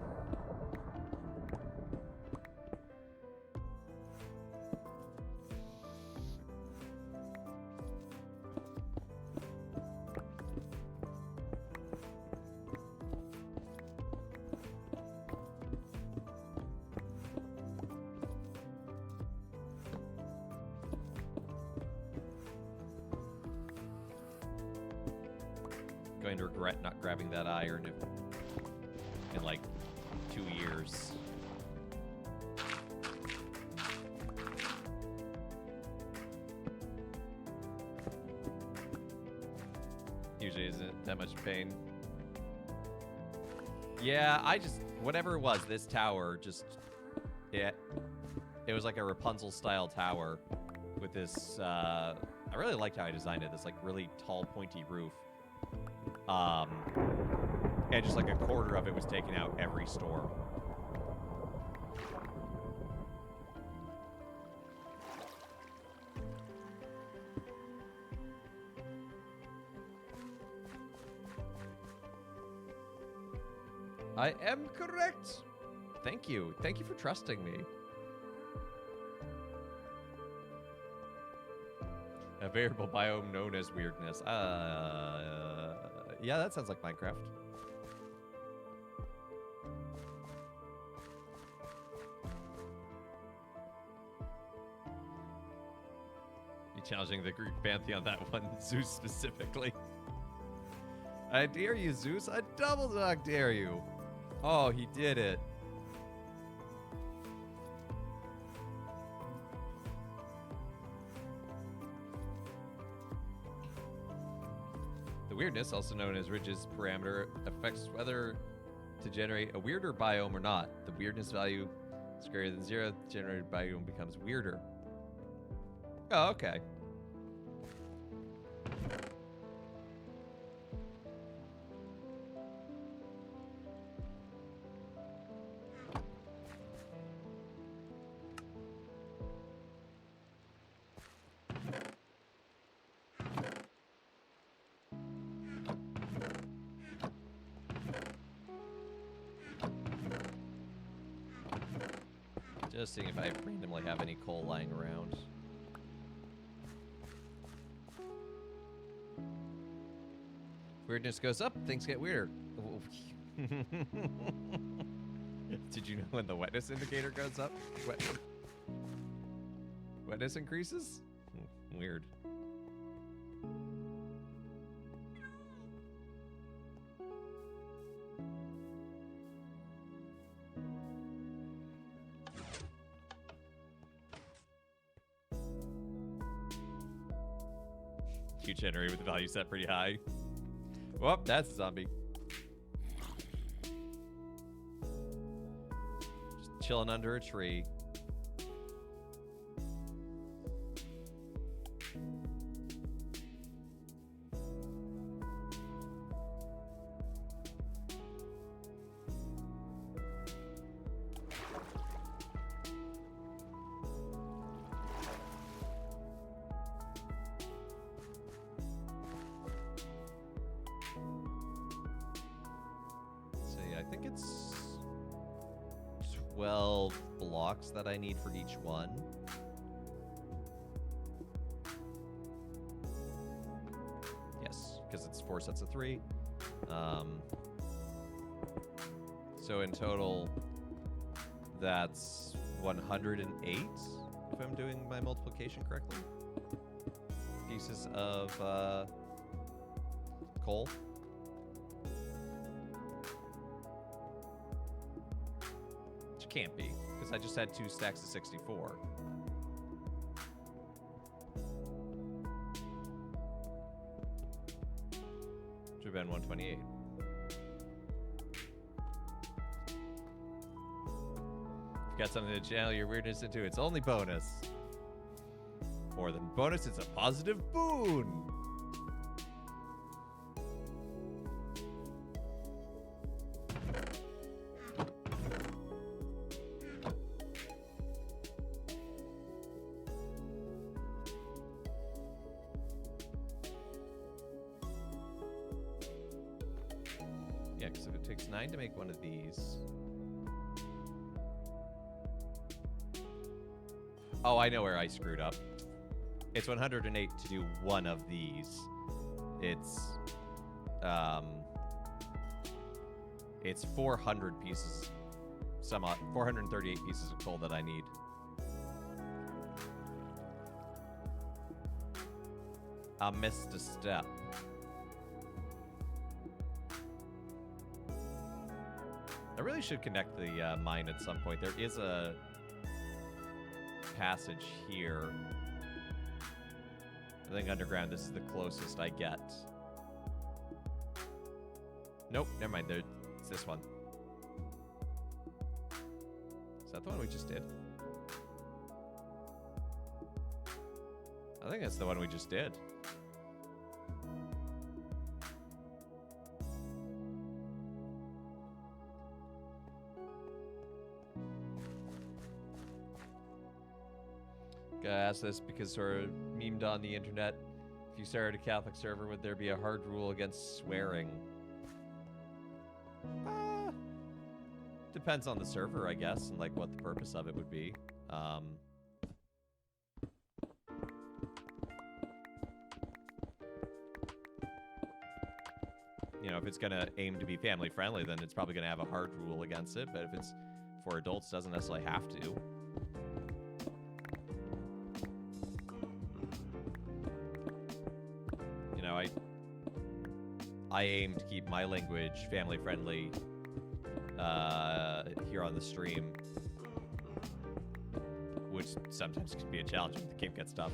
Going to regret not grabbing that iron in like 2 years. Usually isn't that much pain. Yeah, I just, whatever it was, this tower just, it was like a Rapunzel style tower with this, I really liked how I designed it, this like really tall pointy roof. And just like a quarter of it was taken out every storm. I am correct. Thank you. Thank you for trusting me. A variable biome known as weirdness. Yeah, that sounds like Minecraft. You challenging the Greek pantheon, that one, Zeus specifically. I dare you, Zeus. I double dog dare you. Oh, he did it. The weirdness, also known as Ridge's parameter, affects whether to generate a weirder biome or not. The weirdness value is greater than 0. The generated biome becomes weirder. Oh, okay. Just seeing if I randomly have any coal lying around. Weirdness goes up, things get weirder. Did you know when the wetness indicator goes up? Wetness increases? Weird. You generate with the value set pretty high. Whoop, that's a zombie. Just chilling under a tree. I think it's 12 blocks that I need for each one. Yes, because it's 4 sets of 3. So in total, that's 108, if I'm doing my multiplication correctly. Pieces of coal. Can't be, because I just had 2 stacks of 64. Should have been 128. If you got something to channel your weirdness into, it's only bonus. More than bonus, it's a positive boon. Yeah, because if it takes 9 to make one of these. Oh, I know where I screwed up. It's 108 to do one of these. It's 400 pieces, 438 pieces of coal that I need. I missed a step. I really should connect the mine at some point. There is a passage here. I think underground, this is the closest I get. Nope, never mind. It's this one. Is that the one we just did? I think that's the one we just did. Gotta ask this because sort of memed on the internet. If you started a Catholic server, would there be a hard rule against swearing? Depends on the server, I guess, and like what the purpose of it would be. You know, if it's gonna aim to be family friendly, then it's probably gonna have a hard rule against it. But if it's for adults, it doesn't necessarily have to. You know, I aim to keep my language family friendly here on the stream, which sometimes can be a challenge if the game gets tough.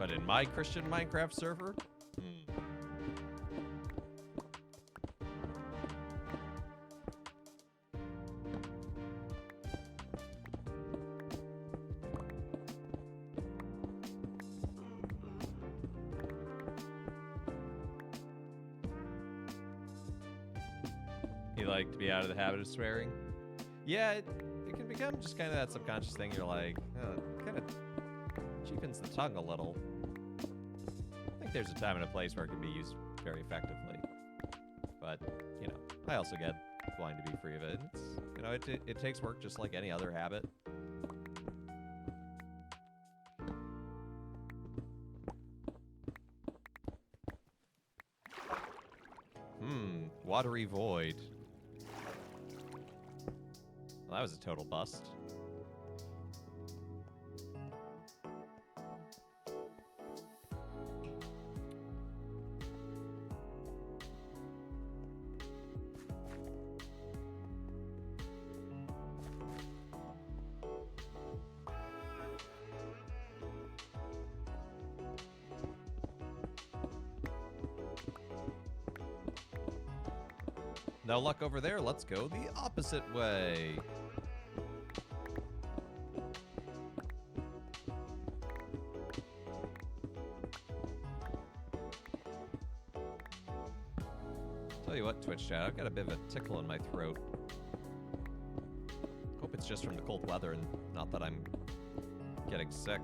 But in my Christian Minecraft server, you like to be out of the habit of swearing? Yeah, it can become just kind of that subconscious thing. You're like, kind of cheapens the tongue a little. I think there's a time and a place where it can be used very effectively. But, you know, I also get wanting to be free of it. It's, you know, it takes work just like any other habit. Watery void. Well, that was a total bust. No luck over there. Let's go the opposite way. Tell you what, Twitch chat, I've got a bit of a tickle in my throat. Hope it's just from the cold weather and not that I'm getting sick.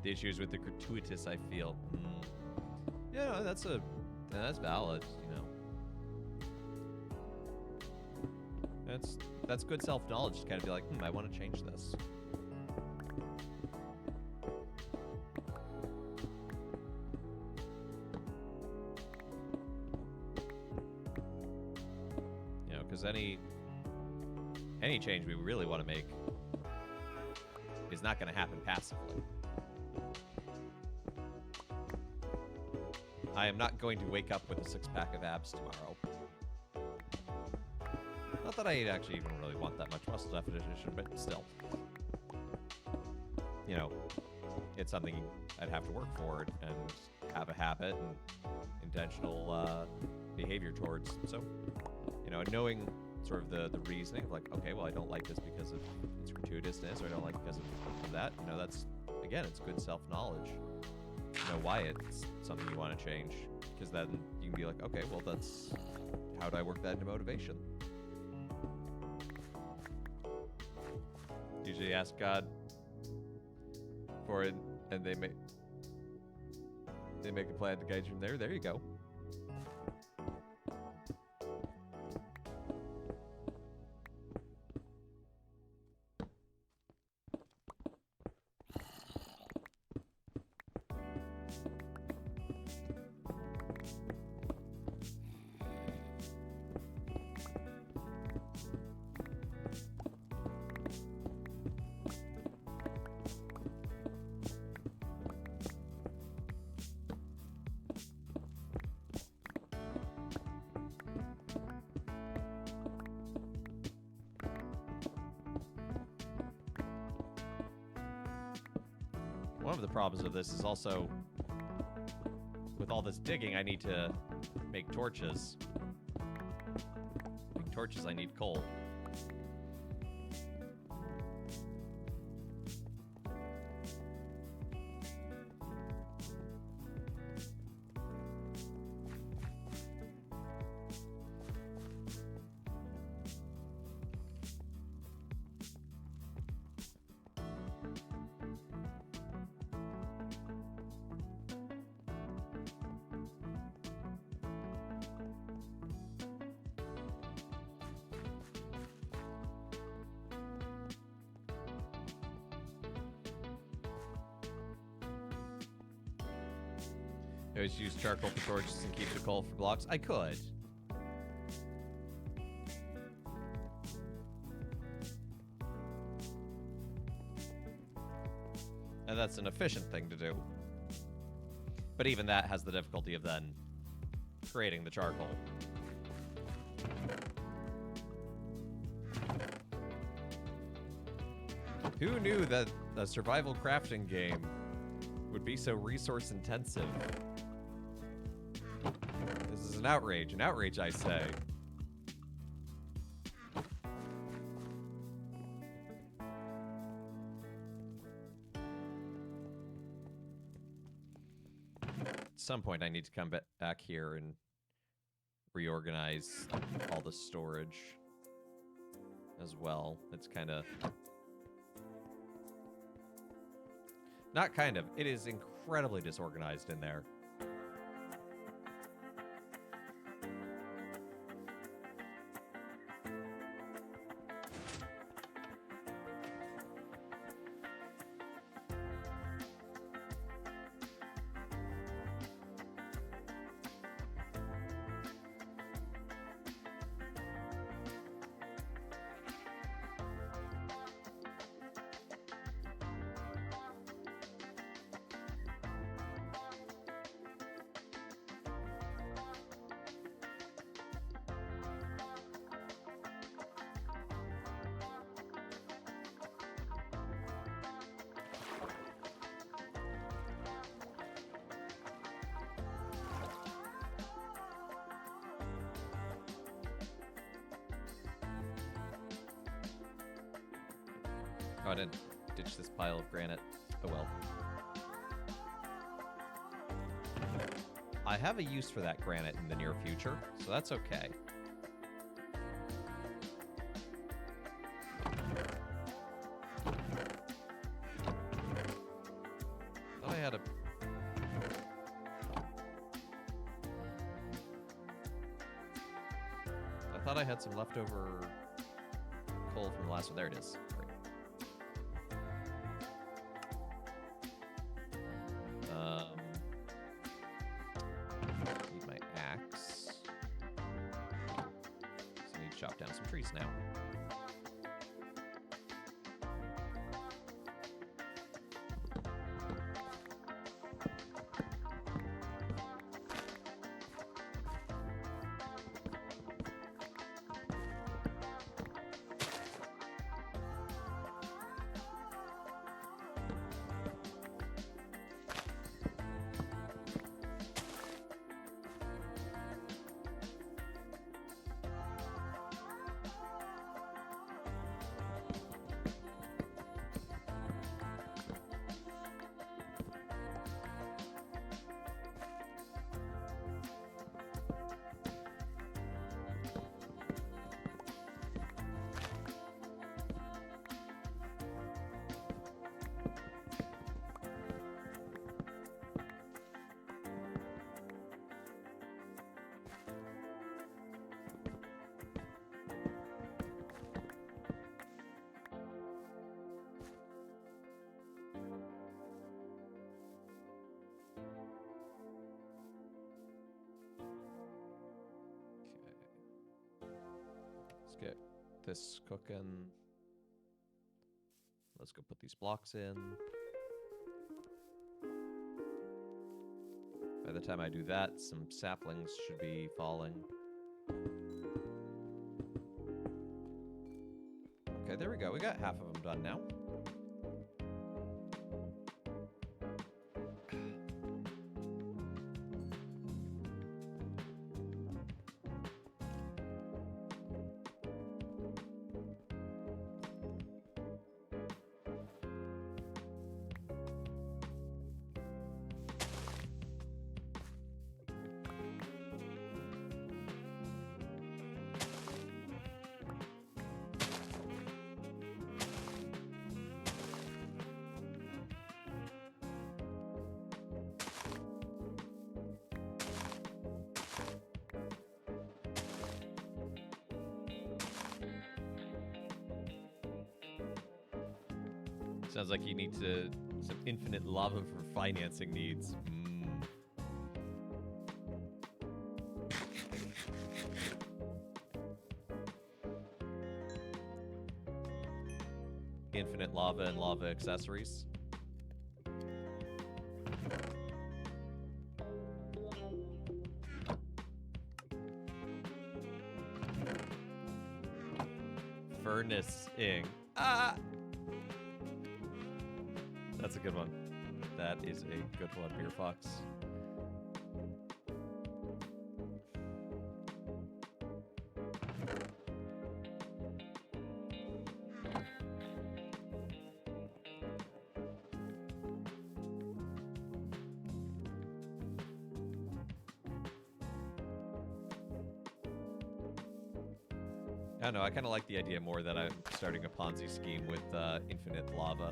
The issues with the gratuitous, I feel. Yeah, no, that's valid, you know. That's good self-knowledge to kind of be like, I want to change this. You know, because any change we really want to make is not going to happen passively. I am not going to wake up with a six-pack of abs tomorrow. Not that I actually even really want that much muscle definition, but still. You know, it's something I'd have to work for and have a habit and intentional behavior towards. So, you know, knowing sort of the reasoning of like, okay, well, I don't like this because of its gratuitousness, or I don't like it because of that. You know, that's, again, it's good self-knowledge. Know why it's something you want to change, because then you can be like, okay, well, that's how do I work that into motivation? Usually ask God for it, and they make a plan to guide you from there. There you go. One of the problems of this is also, with all this digging, I need to make torches. To make torches, I need coal. I always use charcoal for torches and keep the coal for blocks. I could. And that's an efficient thing to do. But even that has the difficulty of then creating the charcoal. Who knew that a survival crafting game would be so resource intensive? This is an outrage I say. At some point I need to come back here and reorganize all the storage as well. It's kind of... Not kind of. It is incredibly disorganized in there. Oh, I didn't ditch this pile of granite. Oh well. I have a use for that granite in the near future, so that's okay. Thought I had a... I thought I had some leftover coal from the last one. There it is. Great. Need my axe. So I need to chop down some trees now. Get this cooking. Let's go put these blocks in. By the time I do that, some saplings should be falling. Okay, there we go. We got half of them done now. Sounds like you need some infinite lava for financing needs. infinite lava and lava accessories. Furnacing. Ah! That's a good one. That is a good one, Beer Fox. I don't know, I kind of like the idea more that I'm starting a Ponzi scheme with infinite lava.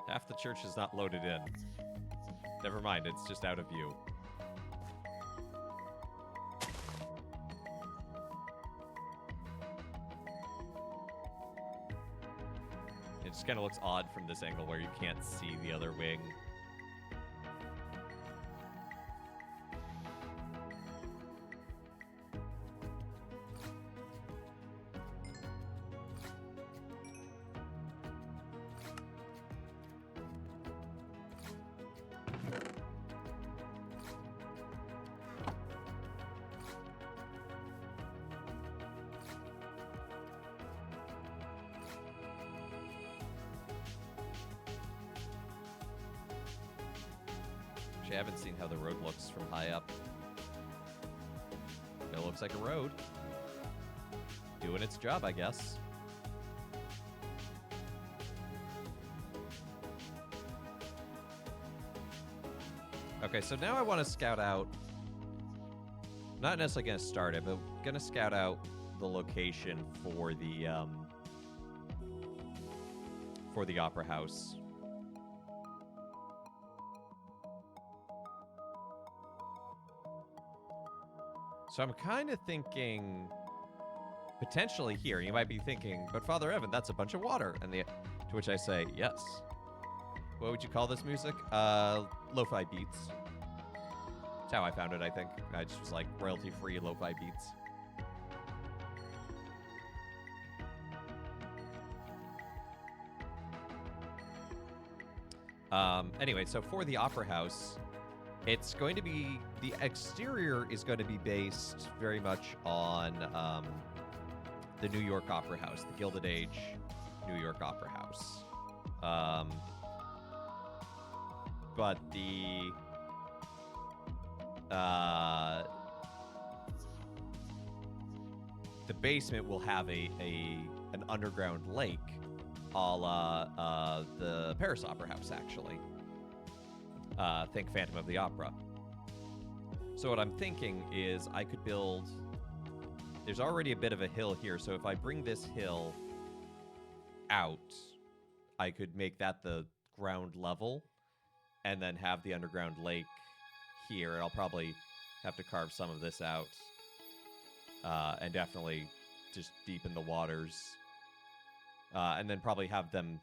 Half the church is not loaded in. Never mind, it's just out of view. It just kind of looks odd from this angle where you can't see the other wing. I haven't seen how the road looks from high up. It looks like a road. Doing its job, I guess. Okay, so now I want to scout out... Not necessarily going to start it, but going to scout out the location for the Opera House. So I'm kind of thinking potentially here. You might be thinking, but Father Evan, that's a bunch of water. And to which I say, yes. What would you call this music? Lo-fi beats. That's how I found it, I think. I just was like royalty-free lo-fi beats. Anyway, so for the Opera House, it's going to be, the exterior is going to be based very much on the New York Opera House, the Gilded Age New York Opera House. But the basement will have an underground lake, a la the Paris Opera House, actually. Think Phantom of the Opera. So what I'm thinking is I could build... There's already a bit of a hill here, so if I bring this hill out, I could make that the ground level and then have the underground lake here. I'll probably have to carve some of this out and definitely just deepen the waters. And then probably have them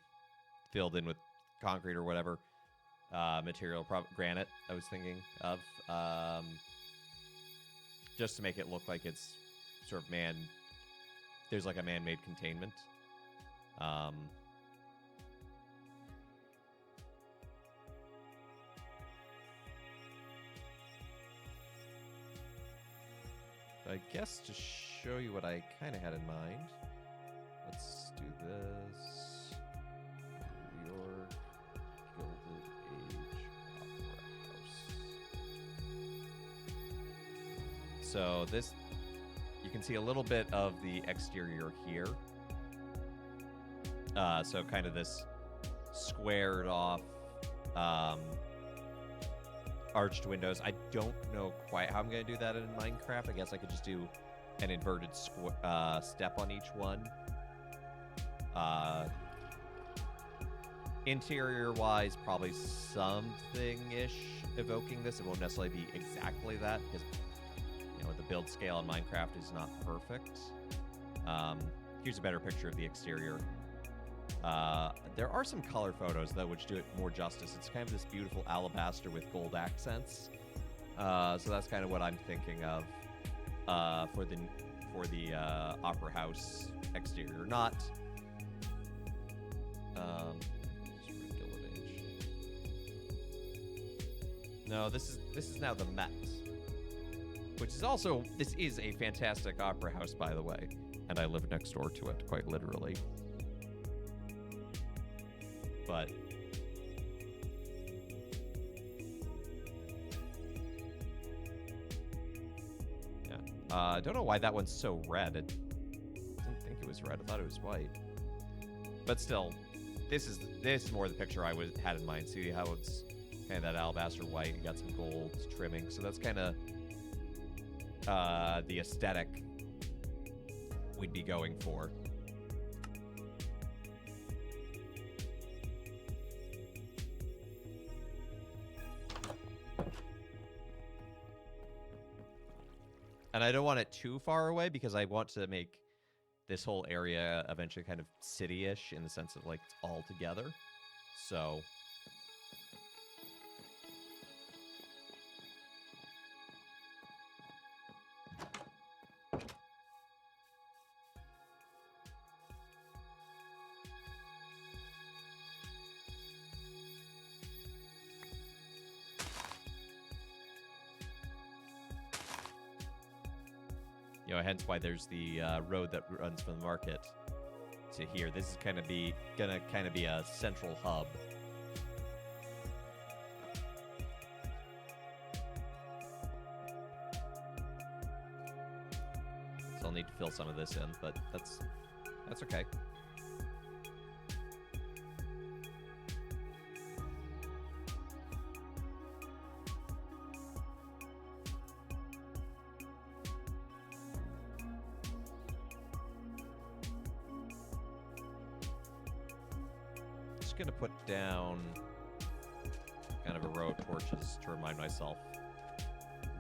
filled in with concrete or whatever. Material, granite, I was thinking of, just to make it look like it's sort of there's like a man-made containment. I guess to show you what I kind of had in mind, let's do this. Your Gilded Age Opera House. So this, you can see a little bit of the exterior here. So kind of this squared off arched windows. I don't know quite how I'm going to do that in Minecraft. I guess I could just do an inverted step on each one. Interior-wise, probably something-ish evoking this. It won't necessarily be exactly that, because You know, the build scale in Minecraft is not perfect. Here's a better picture of the exterior. There are some color photos, though, which do it more justice. It's kind of this beautiful alabaster with gold accents. So that's kind of what I'm thinking of for the Opera House exterior. Not just Gilded Age. No, this is now the Met, which is also, this is a fantastic opera house, by the way, and I live next door to it, quite literally. But yeah, I don't know why that one's so red. I didn't think it was red. I thought it was white. But still, this is more the picture I had in mind. See how it's kind of that alabaster white. You got some gold trimming, so that's kind of the aesthetic we'd be going for. And I don't want it too far away because I want to make this whole area eventually kind of city-ish in the sense of, like, it's all together. So you know, hence why there's the road that runs from the market to here. This is gonna kind of be a central hub. So I'll need to fill some of this in, but that's okay. Gonna put down kind of a row of torches to remind myself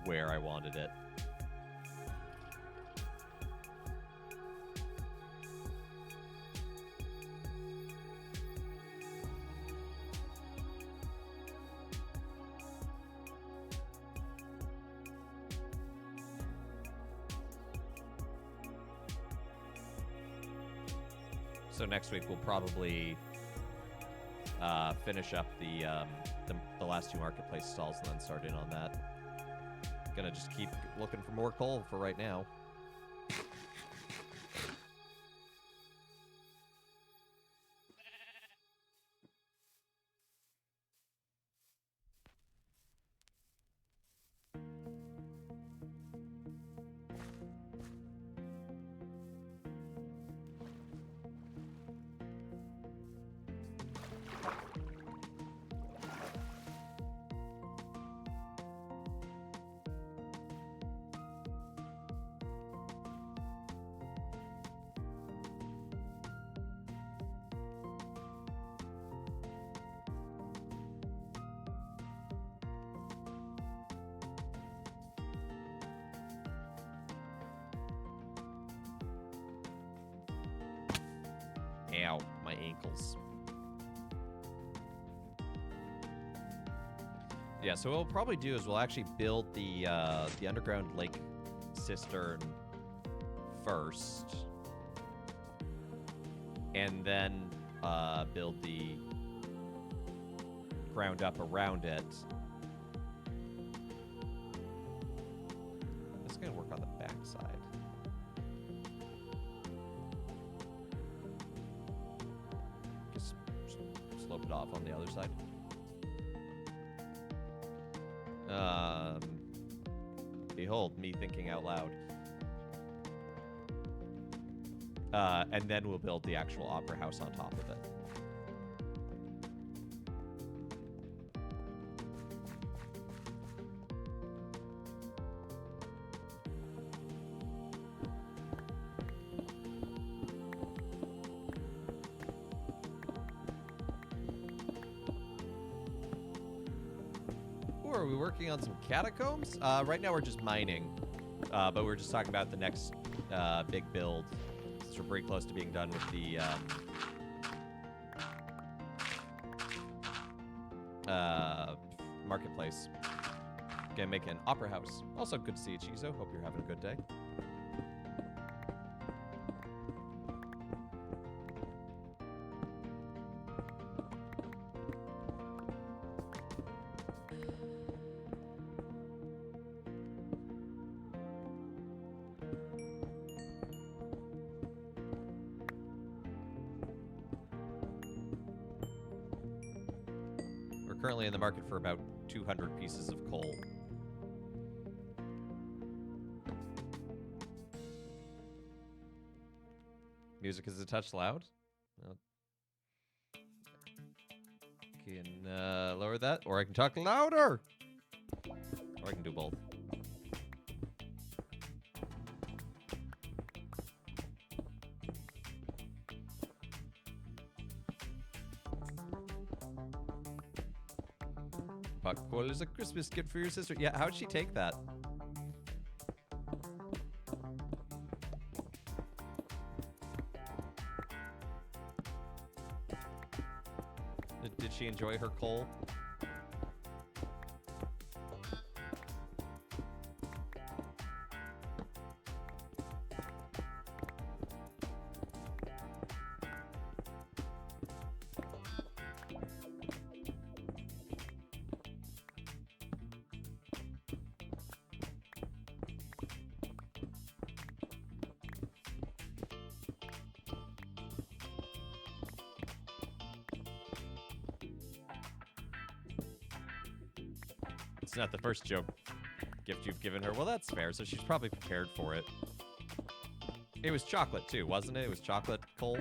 where I wanted it. So next week we'll probably finish up the last two marketplace stalls and then start in on that. Gonna just keep looking for more coal for right now. Ow, my ankles. Yeah, so what we'll probably do is we'll actually build the underground lake cistern first, and then build the ground up around it. This is gonna work on the back side. Just slope it off on the other side. Behold, me thinking out loud. And then we'll build the actual opera house on top of it. Ooh, are we working on some catacombs? Right now we're just mining. But we're just talking about the next big build. So we're pretty close to being done with the marketplace. Gonna make an opera house. Also good to see you, Chizo. Hope you're having a good day. We're currently in the market for about 200 pieces of coal. Music is a touch loud. Can lower that, or I can talk louder, or I can do both. Popcorn is a Christmas gift for your sister. Yeah, how'd she take that? Did she enjoy her coal? It's not the first gift you've given her. Well, that's fair. So she's probably prepared for it. It was chocolate too, wasn't it? It was chocolate coal.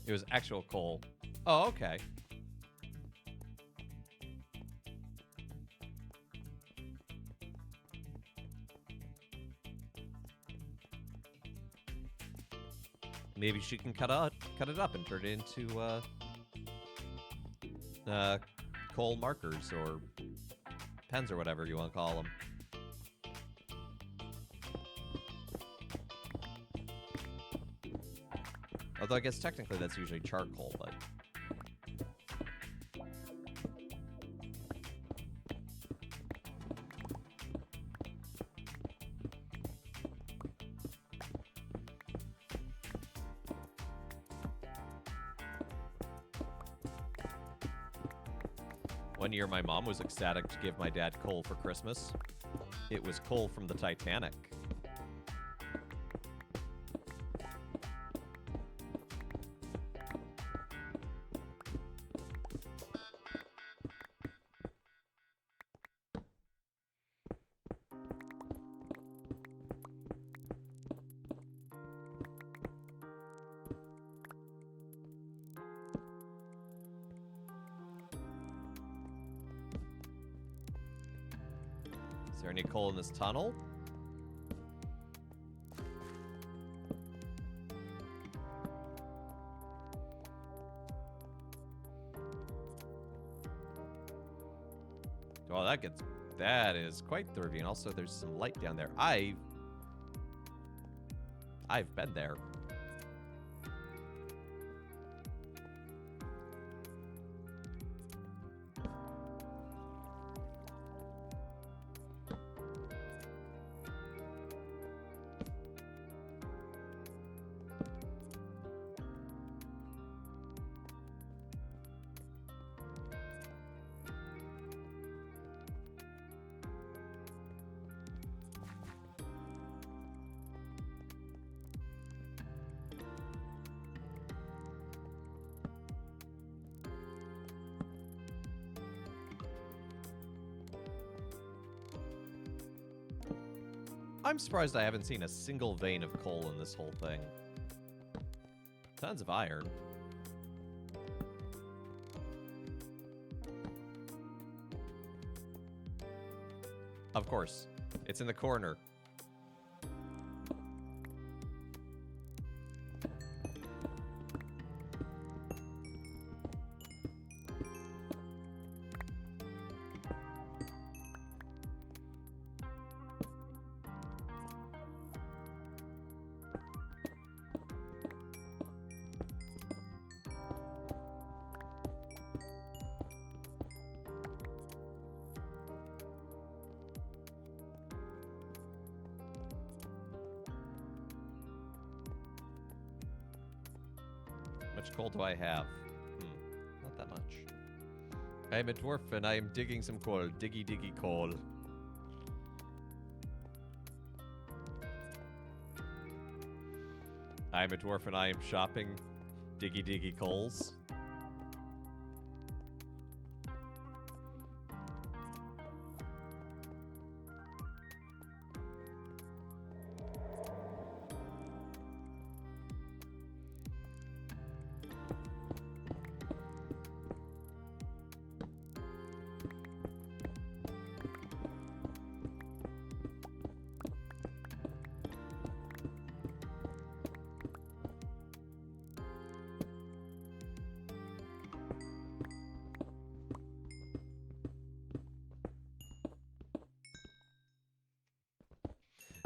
It was actual coal. Oh, okay. Maybe she can cut it up and turn it into coal markers or pens or whatever you want to call them. Although I guess technically that's usually charcoal, but... One year my mom was ecstatic to give my dad coal for Christmas. It was coal from the Titanic. Is there any coal in this tunnel? Oh, that is quite thrifty. And also there's some light down there. I've been there. I'm surprised I haven't seen a single vein of coal in this whole thing. Tons of iron. Of course. It's in the corner. How much coal do I have? Not that much. I am a dwarf and I am digging some coal. Diggy, diggy coal. I am a dwarf and I am shopping. Diggy, diggy coals.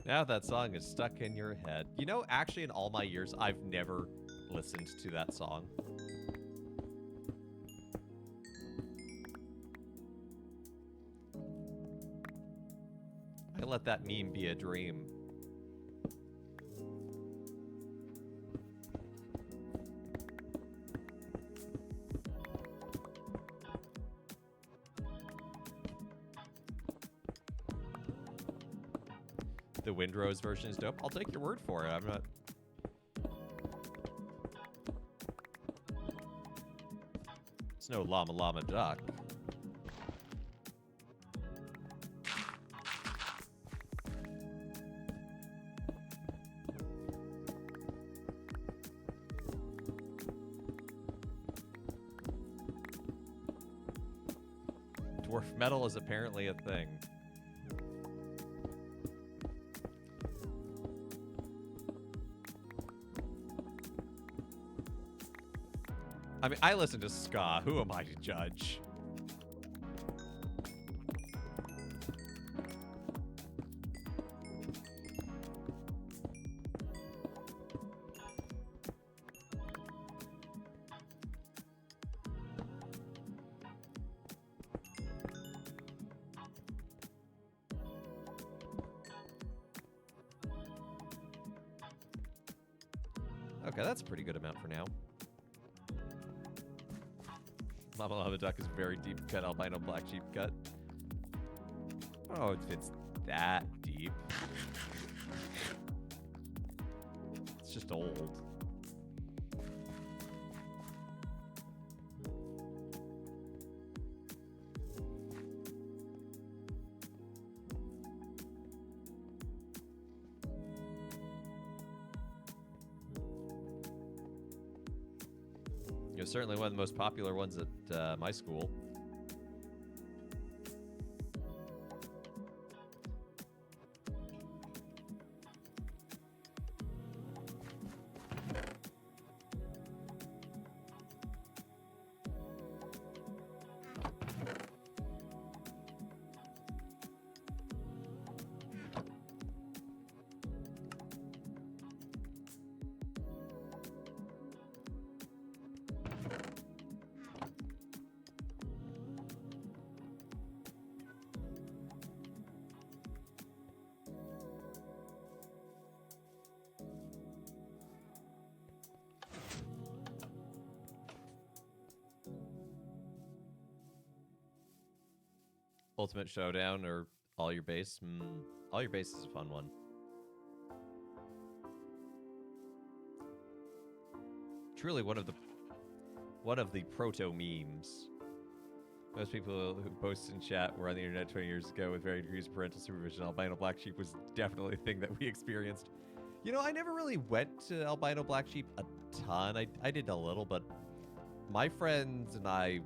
Now that song is stuck in your head. You know, actually, in all my years, I've never listened to that song. I let that meme be a dream. The Windrose version is dope. I'll take your word for it. I'm not... It's no llama llama duck. Dwarf metal is apparently a thing. I mean, I listen to ska. Who am I to judge? Okay, that's a pretty good amount for now. Llama Llama Duck is very deep cut albino black sheep cut. Oh, if it's that deep. It's just old. Certainly one of the most popular ones at my school. Ultimate Showdown or All Your Base? All Your Base is a fun one. Truly one of the proto memes. Most people who post in chat were on the internet 20 years ago with varying degrees of parental supervision. Albino black sheep was definitely a thing that we experienced. You know, I never really went to albino black sheep a ton. I did a little, but my friends and I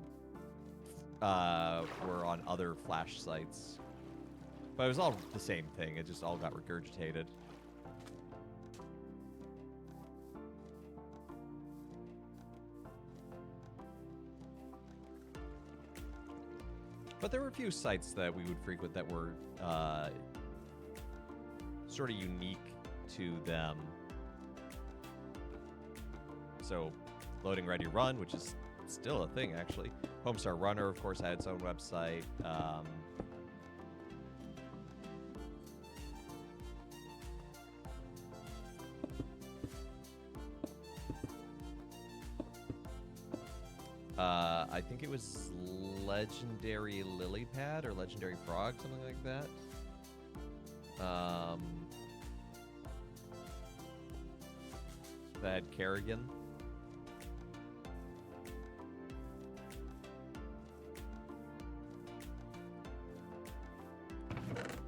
were on other Flash sites. But it was all the same thing. It just all got regurgitated. But there were a few sites that we would frequent that were sort of unique to them. So, Loading Ready Run, which is still a thing, actually. Homestar Runner, of course, had its own website. I think it was Legendary Lily Pad or Legendary Frog, something like that. That had Kerrigan.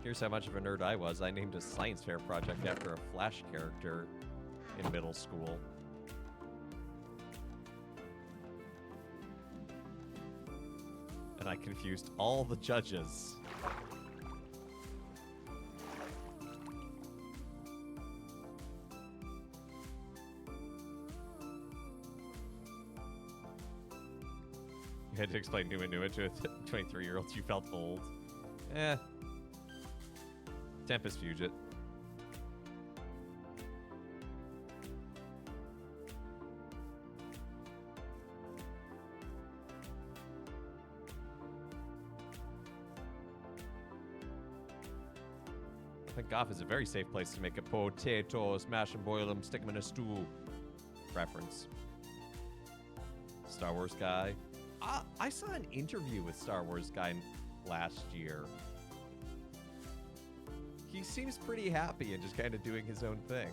Here's how much of a nerd I was. I named a science fair project after a Flash character in middle school. And I confused all the judges. You had to explain Numa Numa to a 23-year-old. You felt old. Eh. Tempest Fugit. I think Goff is a very safe place to make a potato, smash and boil them, stick them in a stew reference. Star Wars guy. I saw an interview with Star Wars guy last year. He seems pretty happy and just kind of doing his own thing.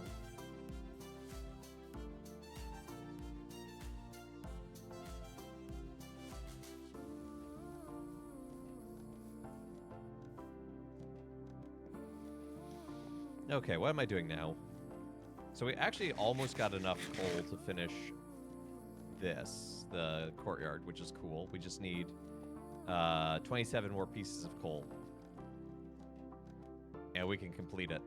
Okay, what am I doing now? So we actually almost got enough coal to finish this, the courtyard, which is cool. We just need 27 more pieces of coal. And we can complete it.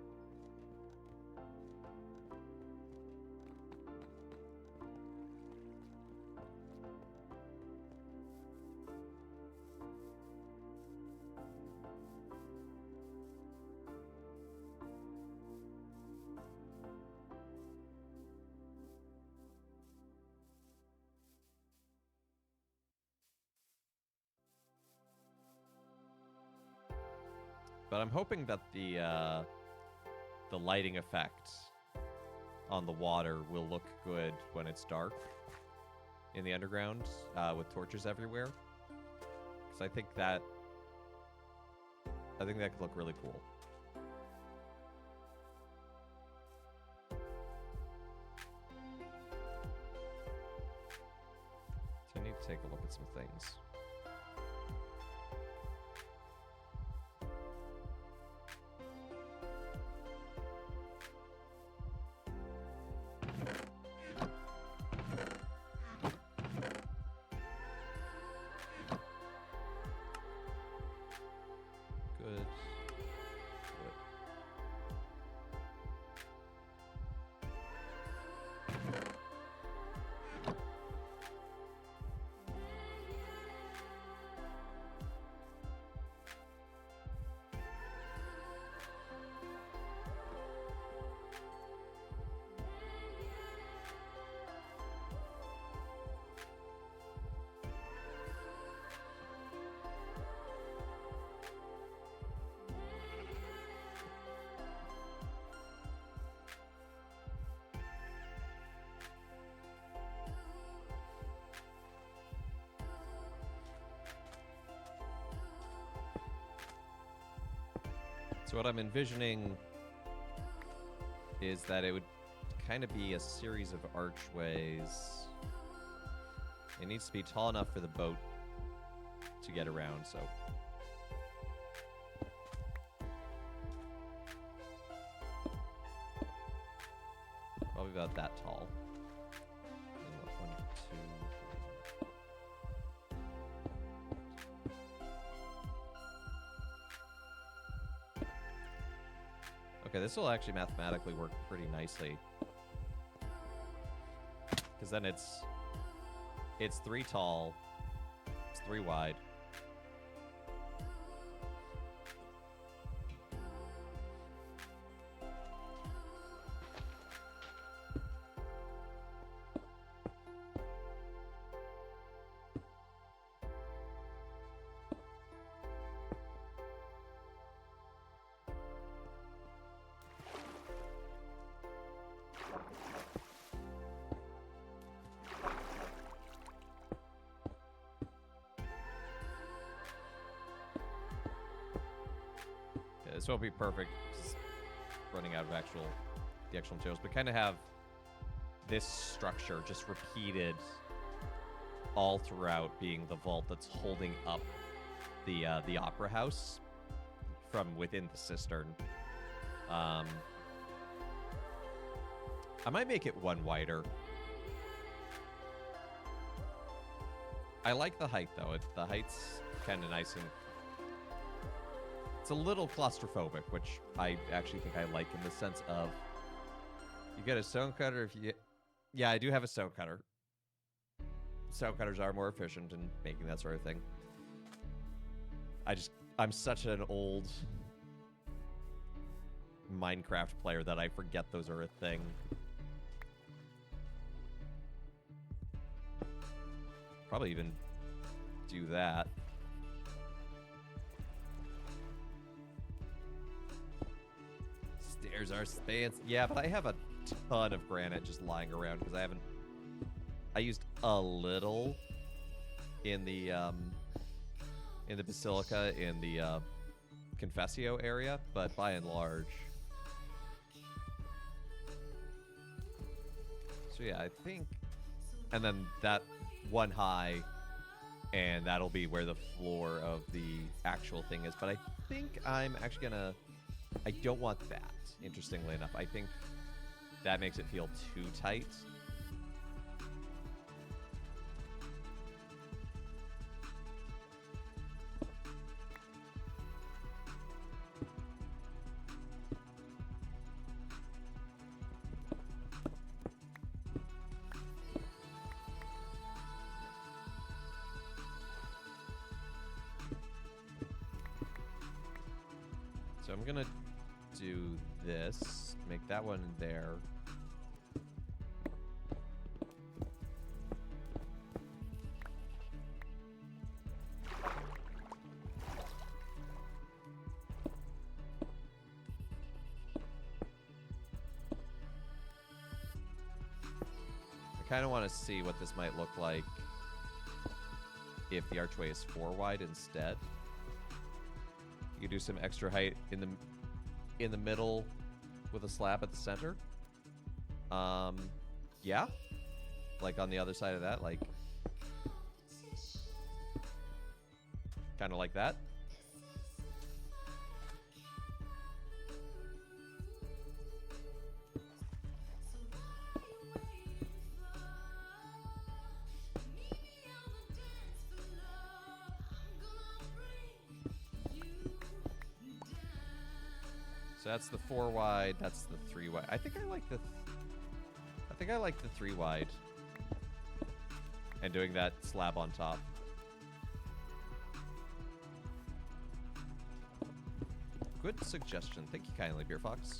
But I'm hoping that the lighting effect on the water will look good when it's dark in the underground with torches everywhere. Because I think that could look really cool. So I need to take a look at some things. So what I'm envisioning is that it would kind of be a series of archways. It needs to be tall enough for the boat to get around, so. Probably about that tall. And what, 1, 2, 3. Okay, this will actually mathematically work pretty nicely. Because then it's 3 tall, it's 3 wide. This won't be perfect, just running out of the actual materials, but kind of have this structure just repeated all throughout, being the vault that's holding up the opera house from within the cistern. I might make it 1 wider. I like the height though. The height's kind of nice, and it's a little claustrophobic, which I actually think I like, in the sense of you get a stone cutter if you get... Yeah, I do have a stone cutter. Stone cutters are more efficient in making that sort of thing. I'm such an old Minecraft player that I forget those are a thing. Probably even do that. Stairs are spans. Yeah, but I have a ton of granite just lying around because I used a little in the Basilica, in the Confessio area, but by and large. So yeah, I think, and then that 1 high, and that'll be where the floor of the actual thing is. But I think I'm actually gonna, I don't want that, interestingly enough. I think that makes it feel too tight. So I'm gonna do this, make that one there. I kind of want to see what this might look like if the archway is 4 wide instead. You do some extra height in the middle with a slab at the center. Yeah. Like on the other side of that, like kind of like that. So that's the 4 wide, that's the 3 wide. I think I like the 3 wide. And doing that slab on top. Good suggestion. Thank you kindly, Beer Fox.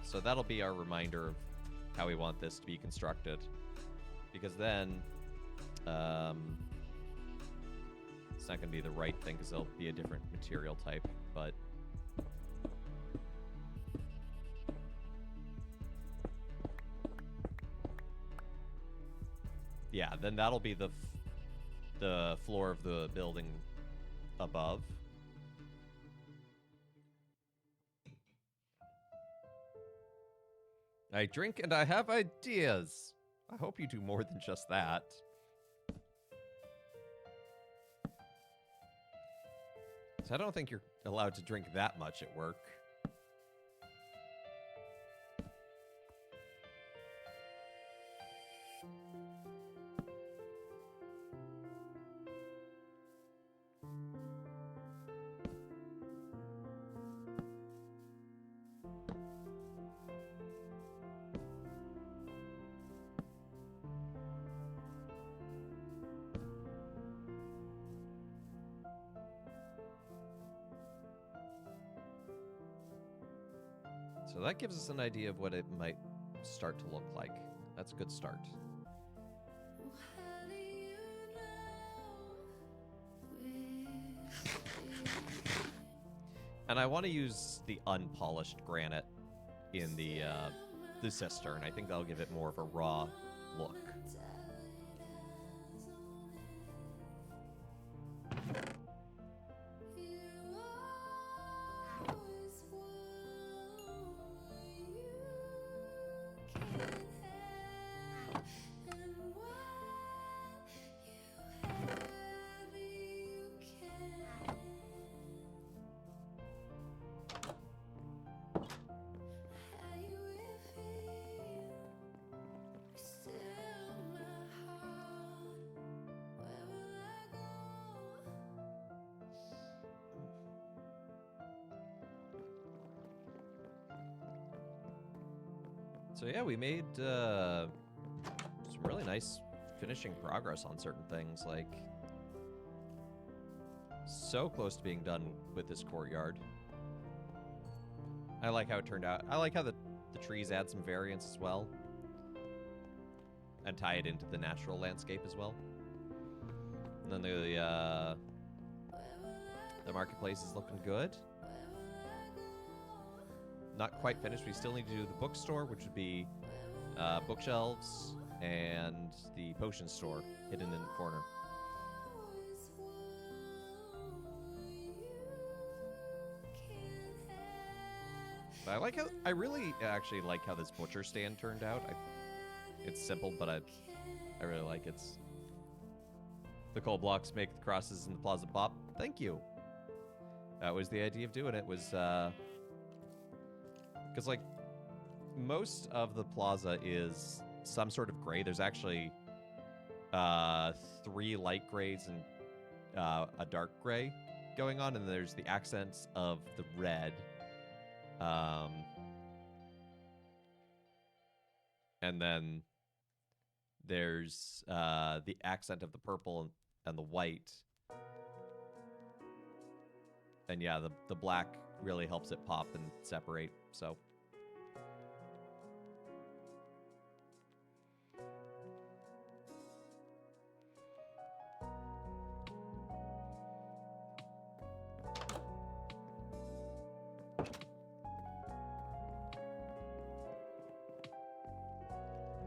So that'll be our reminder of how we want this to be constructed. Because then, it's not going to be the right thing because it'll be a different material type, but... Yeah, then that'll be the floor of the building above. I drink and I have ideas. I hope you do more than just that. So I don't think you're allowed to drink that much at work. So that gives us an idea of what it might start to look like. That's a good start. And I want to use the unpolished granite in the cistern. I think that'll give it more of a raw look. So yeah, we made some really nice finishing progress on certain things, like so close to being done with this courtyard. I like how it turned out. I like how the trees add some variance as well and tie it into the natural landscape as well. And then the marketplace is looking good. Not quite finished. We still need to do the bookstore, which would be bookshelves, and the potion store hidden in the corner. But I really actually like how this butcher stand turned out. It's simple, but I really like it. The coal blocks make the crosses in the plaza pop. Thank you. That was the idea of doing it, was because, like, most of the plaza is some sort of gray. There's actually 3 light grays and a dark gray going on, and there's the accents of the red. And then there's the accent of the purple and the white. And yeah, the black really helps it pop and separate, so.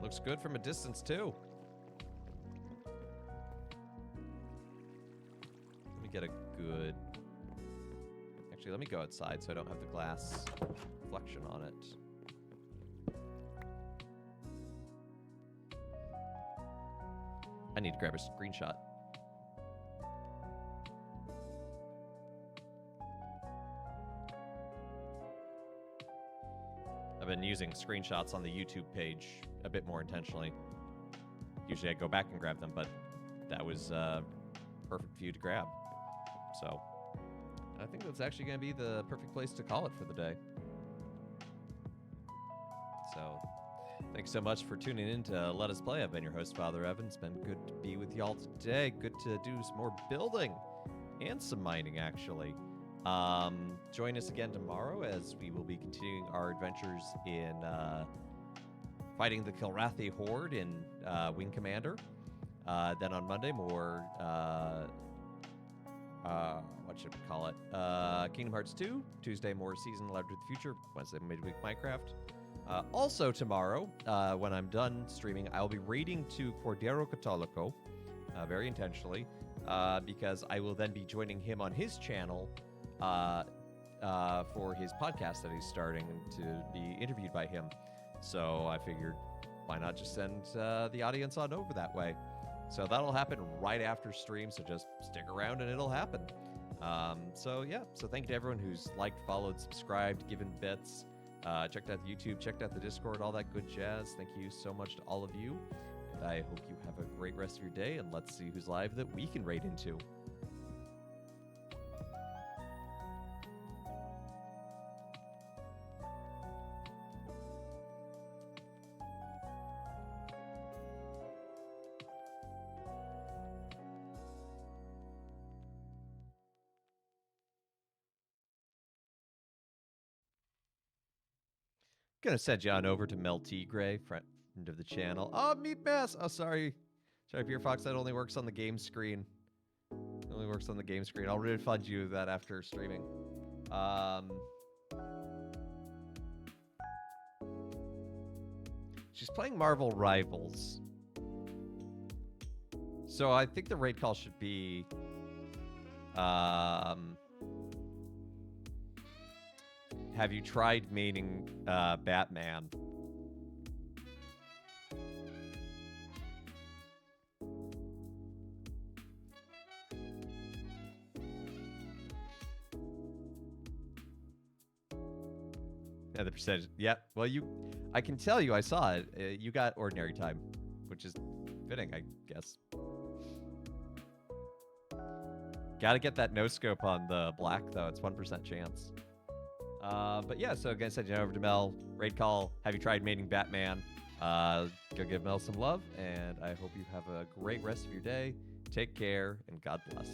Looks good from a distance, too. Let me get a good... Actually, let me go outside so I don't have the glass reflection on it. I need to grab a screenshot. I've been using screenshots on the YouTube page a bit more intentionally. Usually I go back and grab them, but that was perfect for you to grab. So I think that's actually going to be the perfect place to call it for the day. So thanks so much for tuning in to Let Us Play. I've been your host, Father Evan. It's been good to be with y'all today. Good to do some more building and some mining, actually. Join us again tomorrow as we will be continuing our adventures in fighting the Kilrathi Horde in Wing Commander. Then on Monday, more, what should we call it? Kingdom Hearts 2. Tuesday, more Season Allowed to the Future. Wednesday, Midweek Minecraft. Also tomorrow, when I'm done streaming, I'll be raiding to Cordero Catolico, very intentionally, because I will then be joining him on his channel for his podcast that he's starting to be interviewed by him. So I figured, why not just send the audience on over that way? So that'll happen right after stream, so just stick around and it'll happen. So thank you to everyone who's liked, followed, subscribed, given bits, checked out the YouTube, checked out the Discord, all that good jazz. Thank you so much to all of you, and I hope you have a great rest of your day, and let's see who's live that we can raid into. Gonna send you on over to Mel Tigre, friend of the channel. Oh, Meat Mass! Oh, sorry. Sorry, Beer Fox, that only works on the game screen. It only works on the game screen. I'll refund you that after streaming. She's playing Marvel Rivals. So I think the raid call should be... have you tried maining Batman? Yeah, the percentage. Yep. Well, I can tell you, I saw it. You got ordinary time, which is fitting, I guess. Gotta get that no scope on the black, though. It's 1% chance. But yeah, so again, sending it over to Mel. Raid call. Have you tried mating Batman? Go give Mel some love, and I hope you have a great rest of your day. Take care, and God bless.